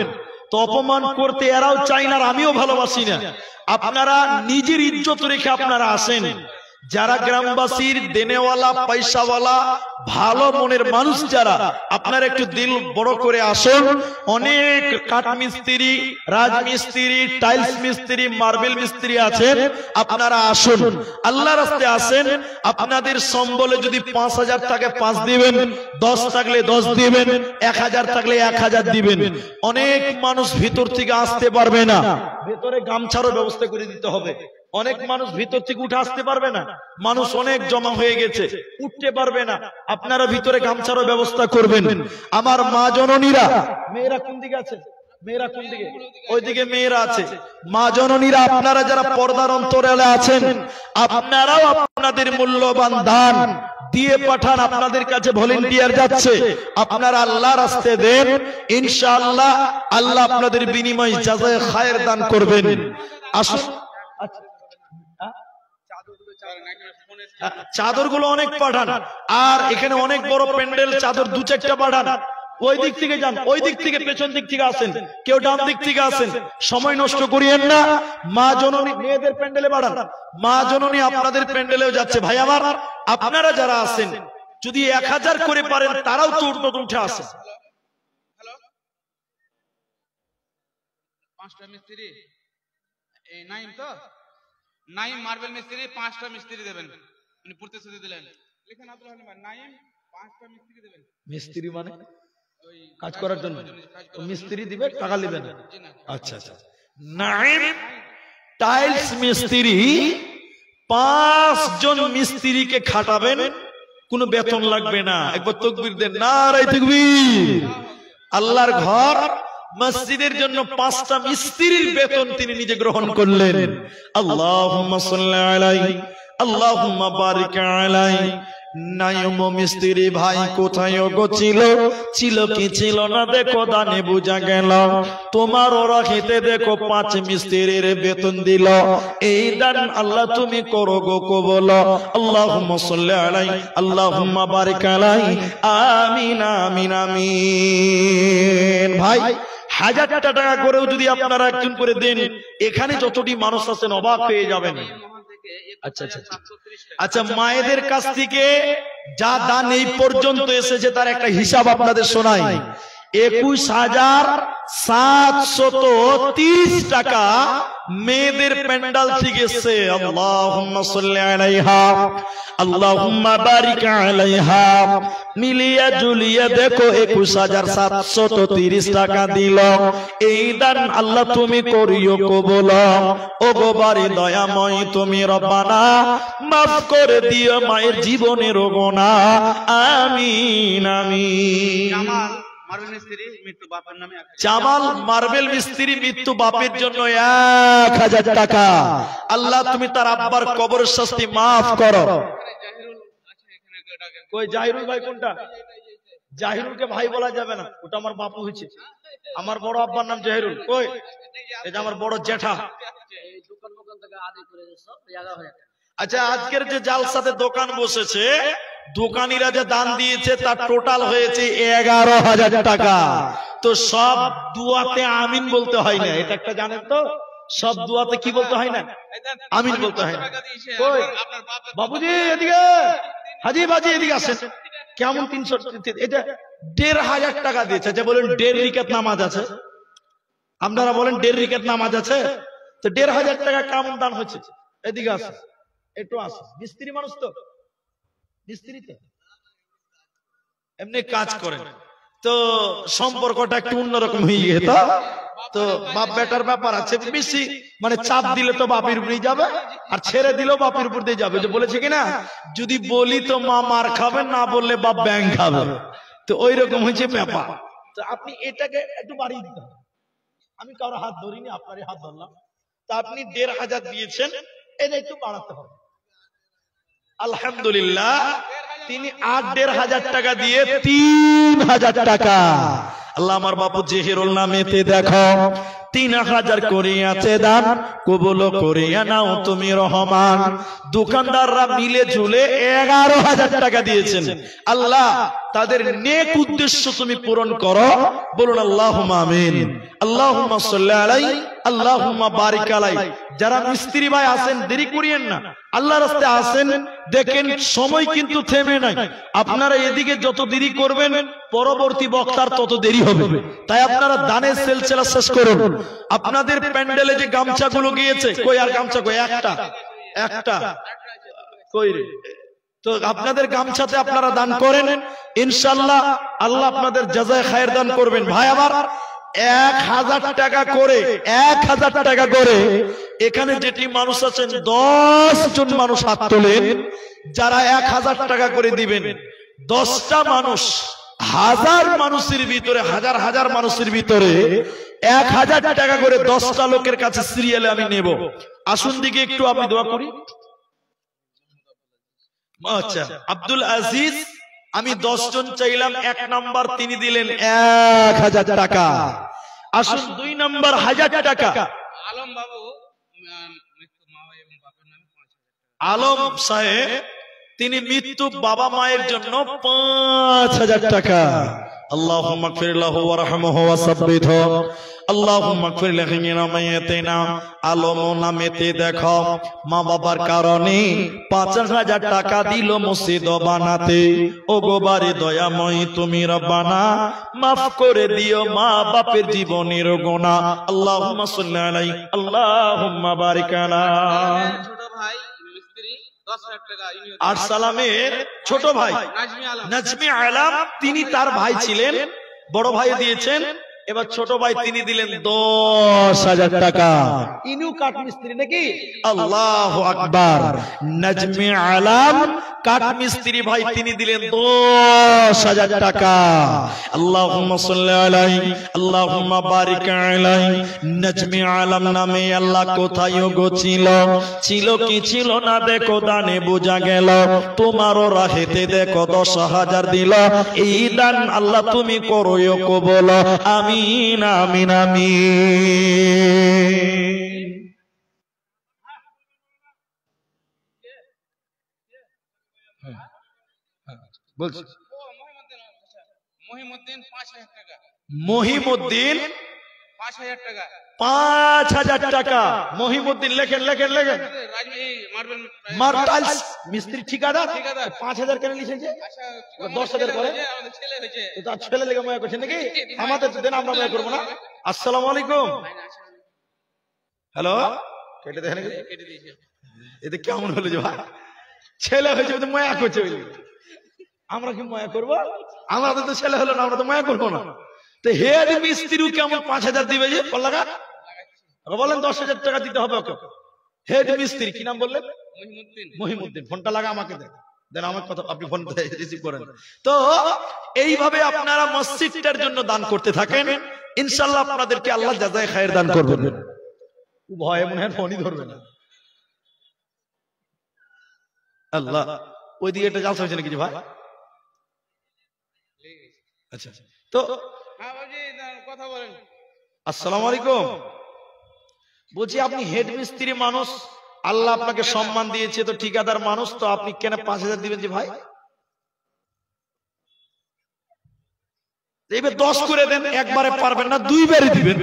তো অপমান করতে এরাও চাই না, আর আমিও ভালোবাসি না। আপনারা নিজের ইজ্জত রেখে আপনারা আসেন। যারা গ্রামবাসীর দেনেওয়ালা, পয়সাওয়ালা, ভালো মনের মানুষ যারা, আপনারা একটু দিল বড় করে আসুন। অনেক কাঠ মিস্ত্রি, রাজমিস্ত্রি, টাইলস মিস্ত্রি, মার্বেল মিস্ত্রি আছেন, আপনারা আসুন, আল্লাহর রাস্তায় আসেন। আপনাদের সম্বলে যদি 5,000 টাকা 5 দিবেন, 10 থাকলে 10 দিবেন, 1,000 থাকলে 1,000 দিবেন। অনেক মানুষ ভিতর থেকে আসতে পারবে না, ভেতরে গামছারও ব্যবস্থা করে দিতে হবে। অনেক মানুষ ভিতর থেকে উঠে আসতে পারবে না, মানুষ অনেক জমা হয়ে গেছে, উঠতে পারবে না, আপনারা ভিতরে গামছারও ব্যবস্থা করবেন। আমার মা জননীরা, মেয়েরা কোন দিকে আছে? মেয়েরা কোন দিকে? ওইদিকে মেয়েরা আছে। মা জননীরা, আপনারা যারা পর্দার অন্তরালে আছেন, আপনারাও আপনাদের মূল্যবান দান দিয়ে পাঠান। আপনাদের কাছে ভলেন্টিয়ার যাচ্ছে, আপনারা আল্লাহর রাস্তায় দেন, ইনশাআল্লাহ আল্লাহ আপনাদের বিনিময় জাযায়ে খায়ের দান করবেন। আসুন, চাদর গুলো অনেক পাঠান, আর এখানে অনেক বড় প্যান্ডেল, চাদর 2-4টা পাঠান। ওই দিক থেকে যান, ওই দিক থেকে, পেছন দিক থেকে আসেন, কেউ ডান দিক থেকে আসেন, সময় নষ্ট করিয়েন না। মা জননী মেয়েদের প্যান্ডেলে বাড়ান, মা জননী আপনাদের প্যান্ডেলেও যাচ্ছে। ভাই আমার, আপনারা যারা আছেন যদি 1000 করে পারেন, তারাও তো উঠে আসেন। পাঁচটা মিস্ত্রি, এই নাইম তো নাইম মার্বেল মিস্ত্রি 5টা মিস্ত্রি দেবেন, উনি প্রতিশ্রুতি দিলেন। লিখেন আব্দুল হালিম নাইম 5টা মিস্ত্রি দেবেন। মিস্ত্রি মানে কাজ করার জন্য মিস্ত্রি দিবে, টাকা নেবে না? আচ্ছা আচ্ছা। নাইম টাইলস মিস্ত্রি 5 জন মিস্ত্রিকে খাটাবেন, কোনো বেতন লাগবে না। একবার তাকবীর দেন, নারায়ে তাকবীর। আল্লাহর ঘর মসজিদের জন্য 5টা মিস্ত্রির বেতন তিনি নিজে গ্রহণ করলেন। আল্লাহুম্মা সাল্লি আলাইহি, আল্লাহুম্মা বারিক আলাইহি। নাইম মিস্ত্রি ভাই কোথায় গো ছিল? ছিল কি ছিল না দেখো, দানে বুঝা গেল। তোমার ওরা খেতে দেখো 5 মিস্ত্রির বেতন দিল। এই দান আল্লাহ তুমি করো গো কবুল। আল্লাহুম্মা সাল্লি আলাইহি, আল্লাহুম্মা বারিক আলাইহি। আমিন আমিন আমিন। ভাই 1000 টাকা করেও যদি আপনারা একজন করে দেন, এখানে যতটি মানুষ আছেন অবাক হয়ে যাবেন। আচ্ছা আচ্ছা আচ্ছা, মায়েদের কাছ থেকে যা দান এই পর্যন্ত এসেছে তার একটা হিসাব আপনাদের শোনাই। 21,730 টাকা মেয়েদের প্যান্ডাল থেকে এসেছে। আল্লাহুম্মা সাল্লি আলাইহা, আল্লাহুম্মা বারিক আলাইহা। মিলিয়া জুলিয়া দেখো 21,730 টাকা দিল। এই দান আল্লাহ তুমি করিও কবুল। ও গো বাড়ি দয়াময় তুমি রব্বানা, মাফ করে দিও মায়ের জীবনের গুনাহ। আমিন আমিন। জামাল মার্বেল মিস্ত্রি মৃত্যু বাপের জন্য 1000 টাকা। আল্লাহ তুমি তার আব্বার কবরের শাস্তি মাফ করো। কই জাহিরুল ভাই কোনটা? জাহিরুলকে ভাই বলা যাবে না, ওটা আমার বাপু হয়েছে। আমার বড় আব্বার নাম জাহিরুল। কই? এটা আমার বড় জেঠা। আচ্ছা, আজকের যে জালসাতে দোকান বসেছে, দোকানিরা যে দান দিয়েছে তার টোটাল হয়েছে 11,000 টাকা। তো সব দুয়াতে আমিন বলতে হয় না, এটা একটা জানেন তো? সব দুয়াতে কি বলতে হয় না? আমিন বলতে হয় না। কই বাবুজি এদিকে, হাজি বাজি এদিকে আসেন। কেমন 300? এটা 1,500 টাকা দিয়েছে। যে বলেন 1.5 রিকাত নামাজ আছে, আপনারা বলেন 1.5 রিকাত নামাজ আছে, তো 1,500 টাকা কেমন দান হচ্ছে? এদিকে আসে, একটু আসে। মিস্ত্রি মানুষ তো, মিস্ত্রিতে এমনি কাজ করেন, তো সম্পর্কটা একটু অন্যরকম হয়ে গেছে। তো বাপ বেটার ব্যাপার আছে, বেশি মানে চাপ দিলে তো বাপের উপরেই যাবে, আর ছেড়ে দিলেও বাপের উপর দিয়ে যাবে। যে বলেছে কিনা, যদি বলি তো মা মার খাবে, না বললে বাপ ব্যাং খাবে। তো ওই রকম হয়েছে ব্যাপার। তো আপনি এটাকে একটু বাড়িয়ে দিতে হবে। আমি কারো হাত ধরিনি, আপনারই হাত ধরলাম। তা আপনি 1,500 দিয়েছেন, এটা একটু বাড়াতে হবে। আলহামদুলিল্লাহ, তিনি 1,500 টাকা দিয়ে 3,000 টাকা। আল্লাহ আমার বাপু জেহেরুল নামেতে দেখো 3,000 করিয়াছে দান, কবুল করিয়া নাও তুমি রহমান। দোকানদাররা মিলে ঝুলে 11,000 টাকা দিয়েছেন। আল্লাহ তাদের নেক উদ্দেশ্য তুমি পূরণ করো, বলুন আল্লাহুম্মা আমিন। আল্লাহুম্মা সাল্লি আলাইহি, আল্লাহুম্মা বারিক আলাইহি। যারা মিস্ত্রি ভাই আছেন, দেরি করিয়েন না, আল্লাহর রাস্তায় আসেন। দেখেন সময় কিন্তু থেমে নাই। আপনারা এদিকে যত দেরি করবেন, পরবর্তী বক্তার তত দেরি হবে। তাই আপনারা দানের সিলসিলা শেষ করুন। আপনাদের প্যান্ডেলে যে গামছাগুলো গিয়েছে, কই আর গামছা কই? একটা কই রে? তো আপনাদের গামছাতে আপনারা দান করেন, ইনশাআল্লাহ আল্লাহ আপনাদের জাযায়ে খায়ের দান করবেন। ভাই আমার 1000 টাকা করে, 1000 টাকা করে। এখানে যেটি মানুষ আছেন 10 জন মানুষ হাত তোলেন যারা 1000 টাকা করে দিবেন। 10টা মানুষ, হাজার মানুষের ভিতরে, হাজার হাজার মানুষের ভিতরে 1000 টাকা করে 10টা লোকের কাছে সিরিয়ালে আমি নেব। আসুন দিকে একটু আমি দোয়া করি। আচ্ছা, আব্দুল আজিজ, আমি 10 জন চাইলাম, 1 নাম্বার তিনি দিলেন 1000 টাকা। আসুন 2 নাম্বার 1000 টাকা। আলম বাবু আলম সাহেব তিনি মৃত্যু বাবা মায়ের জন্য 5000 টাকা। আল্লাহুম্মা গফির লাহু ওয়ারহামহু ওয়াসাব্বিতহু, আল্লাহুম্মা গফির লিনা মাইয়াতিনা। আলম নামেতে দেখো মা বাবার কারণে 5000 টাকা দিল মসজিদ বানাতে। ও গোবারে দয়াময় তুমি রব্বানা মাফ করে দিও মা বাপের জীবনের গুনাহ। আল্লাহুম্মা সাল্লি আলাইহি, আল্লাহুম্মা বারিক আলা। ছোট ভাই মিস্ত্রি 10000 টাকা। আর সালামের ছোট ভাই নাজমি আলম, তিনি তার ভাই ছিলেন, বড় ভাই দিয়েছেন। এবার ছোট ভাই তিনি দিলেন 10000 টাকা। ইনু কাঠ মিস্ত্রি নাকি? আল্লাহু আকবার। নাজমি আলম কাঠ মিস্ত্রি ভাই তিনি দিলেন 10000 টাকা। আল্লাহুম্মা সাল্লি আলাইহি, আল্লাহুম্মা বারিক আলাইহি। নাজমি আলম নামে আল্লাহ কোথায় গো ছিল, ছিল কি ছিল না দেখো দানে বোঝা গেল। তোমারও রাহেতে দেখো 10000 দিল। এই দান আল্লাহ তুমি করো কবুল। আমিন আমিন আমিন। বলছি মহিমউদ্দিন 5000 টাকা। মহিমউদ্দিন 5000 টাকা। 5000 টাকা। মহিমউদ্দিন লেখেন লেখেন লেখেন। মার্টাইলস মিস্ত্রি ঠিকাদার 5000 কেন লিখেছে? 10000 করে আমাদের ছেলে হয়েছে। তো তার ছেলে লেগে ময়া করছেন নাকি? আমাদের তো দেন, আমরা ময়া করবো না। আসসালামু আলাইকুম। হ্যালো, কেটে দেখেন কেটে দিয়েছে। এতে কেমন হলো যে ভাই ছেলে হয়েছে তো ময়া করছে, আমরা কি ময়া করবো? আমাদের তো ছেলে হলো না, আমরা তো ময়া করবো না। তো হেড মিস্ত্রিও কেমন 5000 দিবে যে লাগা? বলেন 10000 টাকা দিতে হবে ওকে। হেড মিস্ত্রি কি নাম বললেন? মহিমউদ্দিন। ফোনটা লাগা আমাকে দেন, দেন আমার কথা, আপনি ফোন রিসিভ করেন। তো এইভাবে আপনারা মসজিদটার জন্য দান করতে থাকেন, ইনশাআল্লাহ আপনাদেরকে আল্লাহ জাযায়ে খায়ের দান করবেন। ভয়ে মনে হয় ফোনই ধরবে না। আল্লাহ, ওই দিকে একটা জালসা হয়েছে নাকি ভাই? আচ্ছা, তো হ্যাঁ বাবুজি কথা বলেন। আসসালামু আলাইকুম। বলছি আপনি হেড মিস্ত্রি মানুষ, আল্লাহ আপনাকে সম্মান দিয়েছে, তো ঠিকাদার মানুষ, তো আপনি কেন 5000 দিবেন যে ভাই? এবার 10 করে দেন, একবারে পারবেন না, 2 বারে দিবেন।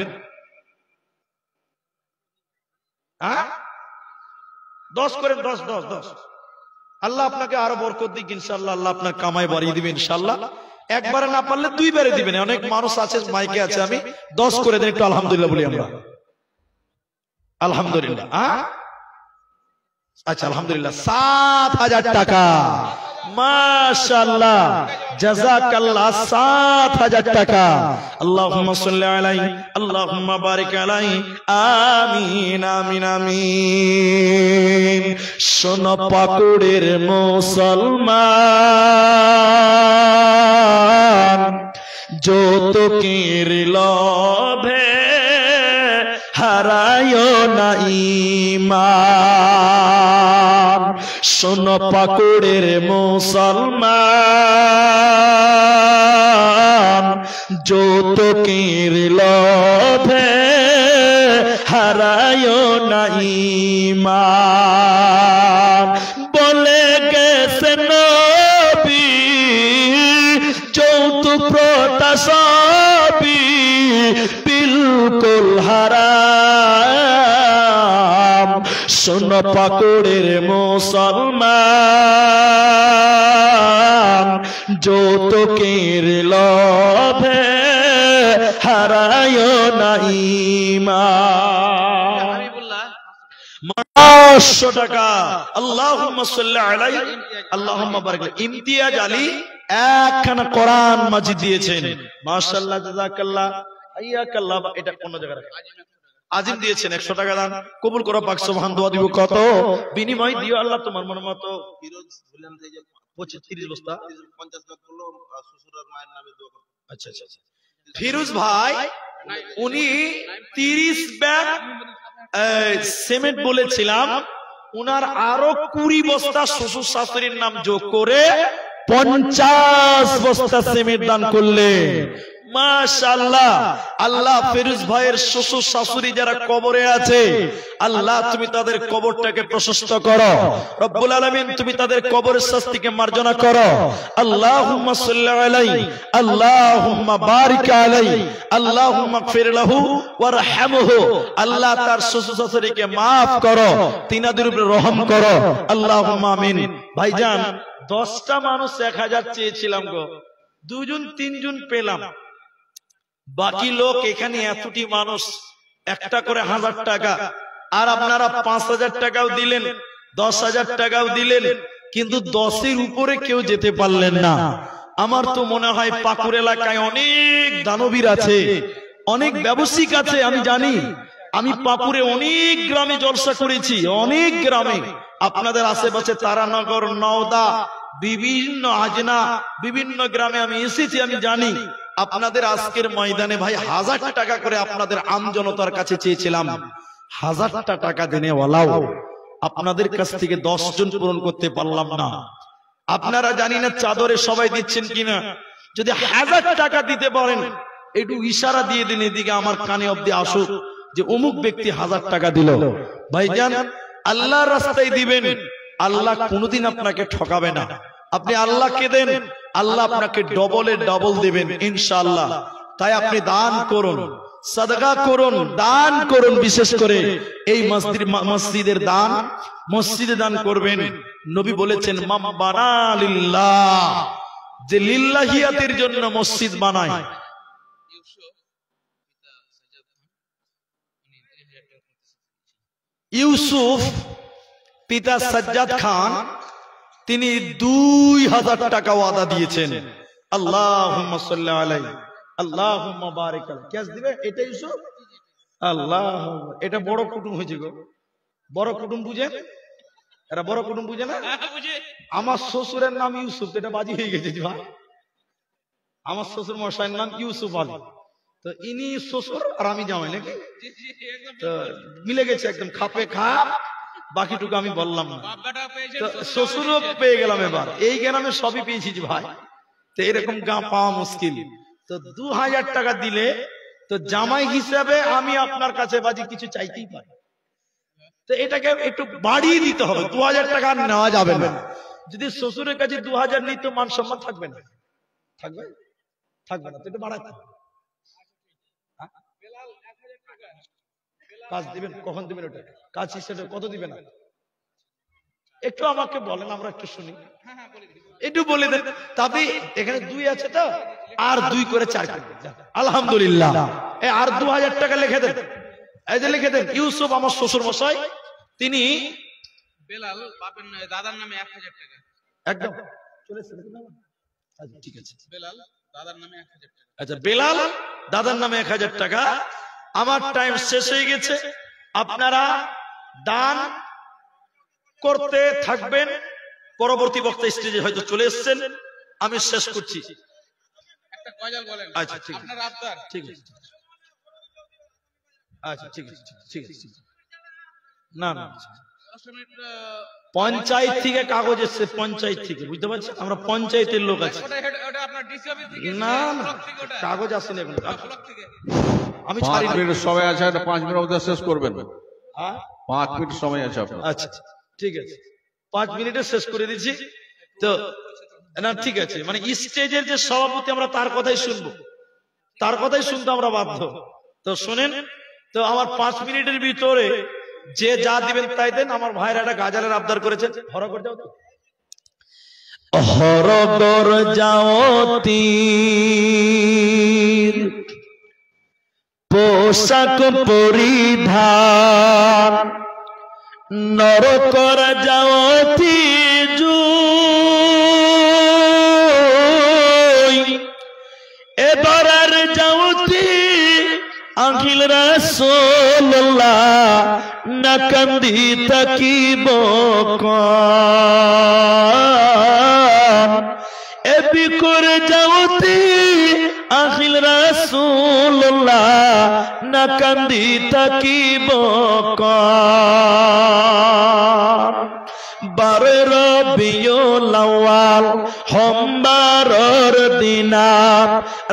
হ্যাঁ 10 করেন, 10 10 10। আল্লাহ আপনাকে আরো বরকত দিক ইনশাআল্লাহ। আল্লাহ আপনার কামাই বাড়িয়ে দিবেন ইনশাআল্লাহ। একবারে না পারলে 2 বারে দিবেন। অনেক মানুষ আছে মাইকে আছে, আমি 10 করে দেন, একটু আলহামদুলিল্লাহ বলি আমরা। আলহামদুলিল্লাহ। আচ্ছা আলহামদুলিল্লাহ 7000 টাকা। মাশাআল্লাহ, জাযাকাল্লাহ, 7000 টাকা। আল্লাহুম্মা সাল্লি আলাইহি, আল্লাহুম্মা বারিক আলাইহি। আমিন আমিন আমিন। শোনো পাকুড়ের মুসলমান, যৌতুকের লোভে হারায়ো না ঈমান। শোনো পাকুড়ের মুসলমান, যৌতুকের লোভে হারায়ো না ঈমান। বলে গেছে নবী যৌতুক প্রথা সবই বিলকুল হারাম। শোনো পাকুড়ের মুসলমান, যৌতুকের লোভে হারায়ো না ঈমান। 500 টাকা। আল্লাহুম্মা সাল্লি আলাইহি, আল্লাহুম্মা বারিক আলাইহি। ইমতিয়াজ আলী একখানা কোরআন মাজিদ দিয়েছেন, মাশাআল্লাহ, জাযাকাল্লাহ। হাইয়াকাল্লাহ, এটা অন্য জায়গায় রাখেন। আজিম দিয়েছেন 100 টাকা দান, কবুল করো পাক সুবহান, দোয়া দিব কত বিনিময় দিও আল্লাহ তোমার মনের মতো। ফিরোজ বললেন যে 30 বস্তা 50 লাখ করলো শ্বশুর আর মায়ের নামে দোয়া করো। আচ্ছা আচ্ছা আচ্ছা। ফিরোজ ভাই উনি 30 ব্যাগ সিমেন্ট বলেছিলাম, উনার আরো 20 বস্তা শ্বশুর শাশুড়ির নাম যোগ করে 50 বস্তা সিমেন্ট দান করলেন। মাশাআল্লাহ। আল্লাহ ফিরোজ ভাইয়ের শ্বশুর শাশুড়ি যারা কবরে আছে, আল্লাহ তুমি তাদের কবরটাকে প্রশস্ত করো রব্বুল আলামিন, তুমি তাদের কবরের শাস্তিকে মার্জনা করো। আল্লাহুম্মা সাল্লি আলাইহি, আল্লাহুম্মা বারিক আলাইহি, আল্লাহুম্মা গফির লাহু ওয়ারহামহু। আল্লাহ তার শ্বশুর শাশুড়িকে maaf করো, তিনাদের উপরে রহম করো, আল্লাহুম্মা আমিন। ভাইজান 10টা মানুষ 1000 চেয়েছিলাম গো, 2 জন 3 জন পেলাম, বাকি লোক এখানে এতটি মানুষ একটা করে 1000 টাকা, আর আপনারা 5000 টাকাও দিলেন, 10,000 টাকাও দিলেন, কিন্তু 10-এর উপরে কেউ যেতে পারলেন না। আমার তো মনে হয় পাকুড় এলাকায় অনেক দানবীর আছে, অনেক ব্যবসায়িক আছে। আমি জানি, আমি পাকুড়ে অনেক গ্রামে জলসা করেছি, অনেক গ্রামে, আপনাদের আশেপাশে তারানগর, নওদা, বিভিন্ন আজনা, বিভিন্ন গ্রামে আমি এসেছি, আমি জানি। আপনাদের আজকের ময়দানে ভাই 1000 টাকা করে আপনাদের আম জনতার কাছে চেয়েছিলাম, 1000টা টাকা দেনে ওয়ালাও আপনাদের কাছ থেকে 10 জন পূরণ করতে পারলাম না। আপনারা জানি না চাদরে সবাই দিচ্ছেন কিনা, যদি 1000 টাকা দিতে পারেন একটু ইশারা দিয়ে দিন, এদিকে আমার কানে অবধি আসুক যে অমুক ব্যক্তি 1000 টাকা দিল। ভাইজান আল্লাহর রাস্তায় দিবেন, আল্লাহ কোনোদিন আপনাকে ঠকাবে না। আপনি আল্লাহকে দেন, আল্লাহ আপনাকে ডবলে ডবল দেবেন ইনশাআল্লাহ। তাই আপনি দান করুন, সাদকা করুন, দান করুন। বিশেষ করে এই মসজিদের দান, মসজিদে দান করবেন। নবী বলেছেন মাম বানা লিল্লাহ, যে লিল্লাহিয়াতের জন্য মসজিদ বানায়। ইউসুফ পিতা সাজ্জাদ খান তিনি 2000 টাকা ওয়াদা দিয়েছেন। আল্লাহুম্মা সাল্লি আলাইহি, আল্লাহুম্মা বারিক আলাইহি। ক্যাশ দিবে এটা ইউসুফ? আল্লাহ, এটা বড় কুটুম হয়েছে গো, বড় কুটুম বুঝে, এরা বড় কুটুম বুঝে না? আমার শ্বশুরের নাম ইউসুফ, এটা বাজি হয়ে গেছে ভাই। আমার শ্বশুর মশাইয়ের নাম ইউসুফ আলী, তো ইনি শ্বশুর আর আমি জামাই নাকি, তো মিলে গেছে একদম খাপে খাপ। বাকিটুকু আমি বললাম না, তো শ্বশুরও পেয়ে গেলাম। এবার এই গ্রামে সবই পেয়েছি ভাই, তো এরকম গা পাওয়া মুশকিল। তো 2000 টাকা দিলে তো জামাই হিসাবে আমি আপনার কাছে বাজি কিছু চাইতেই পারি, তো এটাকে একটু বাড়িয়ে দিতে হবে। 2000 টাকা নেওয়া যাবে না। যদি শ্বশুরের কাছে 2000 নিই তো মান সম্মান থাকবে না, থাকবে থাকবে না, তো একটু বাড়াতে হবে। কাজ দিবেন কখন দিবেন, ওটা কাজ হিসেবে কত দিবেন একটু আমাকে বলেন, আমরা একটু শুনি, একটু বলে দেন। তবে এখানে 2 আছে তো, আর 2 করে 4 করবেন। আলহামদুলিল্লাহ, এই আর 2000 টাকা লিখে দেন, এই যে লিখে দেন। ইউসুফ আমার শ্বশুর মশাই, তিনি বেলাল বাপের দাদার নামে 1000 টাকা একদম চলেছে। আচ্ছা ঠিক আছে, বেলাল দাদার নামে 1000 টাকা। আচ্ছা বেলাল দাদার নামে 1000 টাকা। আমার টাইম শেষ হয়ে গেছে, আপনারা দান করতে থাকবেন। পরবর্তী বক্তা স্টেজে হয়তো চলে এসেছেন, আমি শেষ করছি। একটা গজল বলেন। আচ্ছা ঠিক আছে, আপনার আবদার। ঠিক আছে, আচ্ছা ঠিক আছে, ঠিক আছে। না না, 10 মিনিট পঞ্চায়েত থেকে কাগজ এসছে, পঞ্চায়েত থেকে, বুঝতে পারছেন, আমরা পঞ্চায়েতের লোক আছি। ওটা আপনার ডিসি অফিস থেকে? না না, ব্লক থেকে ওটা? কাগজ আসেনি এখন, ব্লক থেকে? আমি 5 ছাড়ি না। মিনিট সময় আছে, 5 মিনিট মধ্যে শেষ করবেন। হ্যাঁ? 5 মিনিট সময় আছে আপনার। আচ্ছা ঠিক আছে, 5 মিনিটে শেষ করে দিচ্ছি। তো না ঠিক আছে, মানে স্টেজের যে সভাপতি আমরা তার কথাই শুনবো, তার কথাই শুনতে আমরা বাধ্য। তো শুনেন, তো আমার 5 মিনিটের ভিতরে যে যা দিবেন তাই দেন। আমার ভাইরা একটা গাজালের আবদার করেছেন, হরগর যাও তো, হরগর যাও তীর পোশাক পরিধান, নরকর যাও তিজু, এবার আর যাও না কান্দি থাকিব এবি করে যাওতি আহিল রাসূলুল্লাহ না কান্দি থাকিব বারে রবিউল আউয়াল সোমবাৰৰ দিনা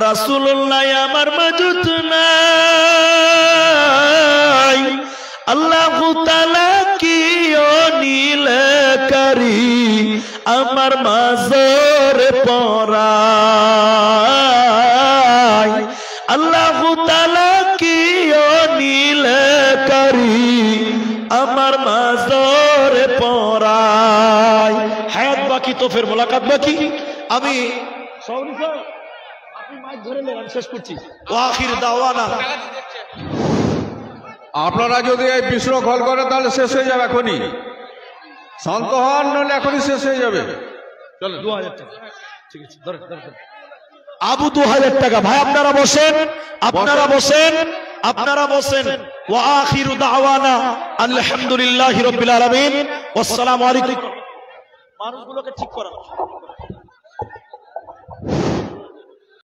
রাসূলুল্লাহ আমার মাঝত নাই আল্লাহু তাআলা কি অনিলে করি আমার মাঝরে পরাই আল্লাহু তাআলা কি অনিলে করি আমার মাঝরে পরাই হায়াত বাকি তো ফের মোলাকাত বাকি আমি সৌরি স্যার আপনি মাইক ধরে নেন আমি শেষ করছি ওয়া আখির দাওয়ানা আপনারা যদি এই বিশৃঙ্খল করে তাহলে শেষ হয়ে যাবে এখনই শান্ত হন নইলে এখনই শেষ হয়ে যাবে চলো 2000 টাকা ঠিক আছে ধরে আবু 2000 টাকা ভাই আপনারা বসেন আপনারা বসেন ওয়া আখিরু দাওয়ানা আলহামদুলিল্লাহি রাব্বিল আলামিন ওয়াসসালামু আলাইকুম মানুষগুলোকে ঠিক করা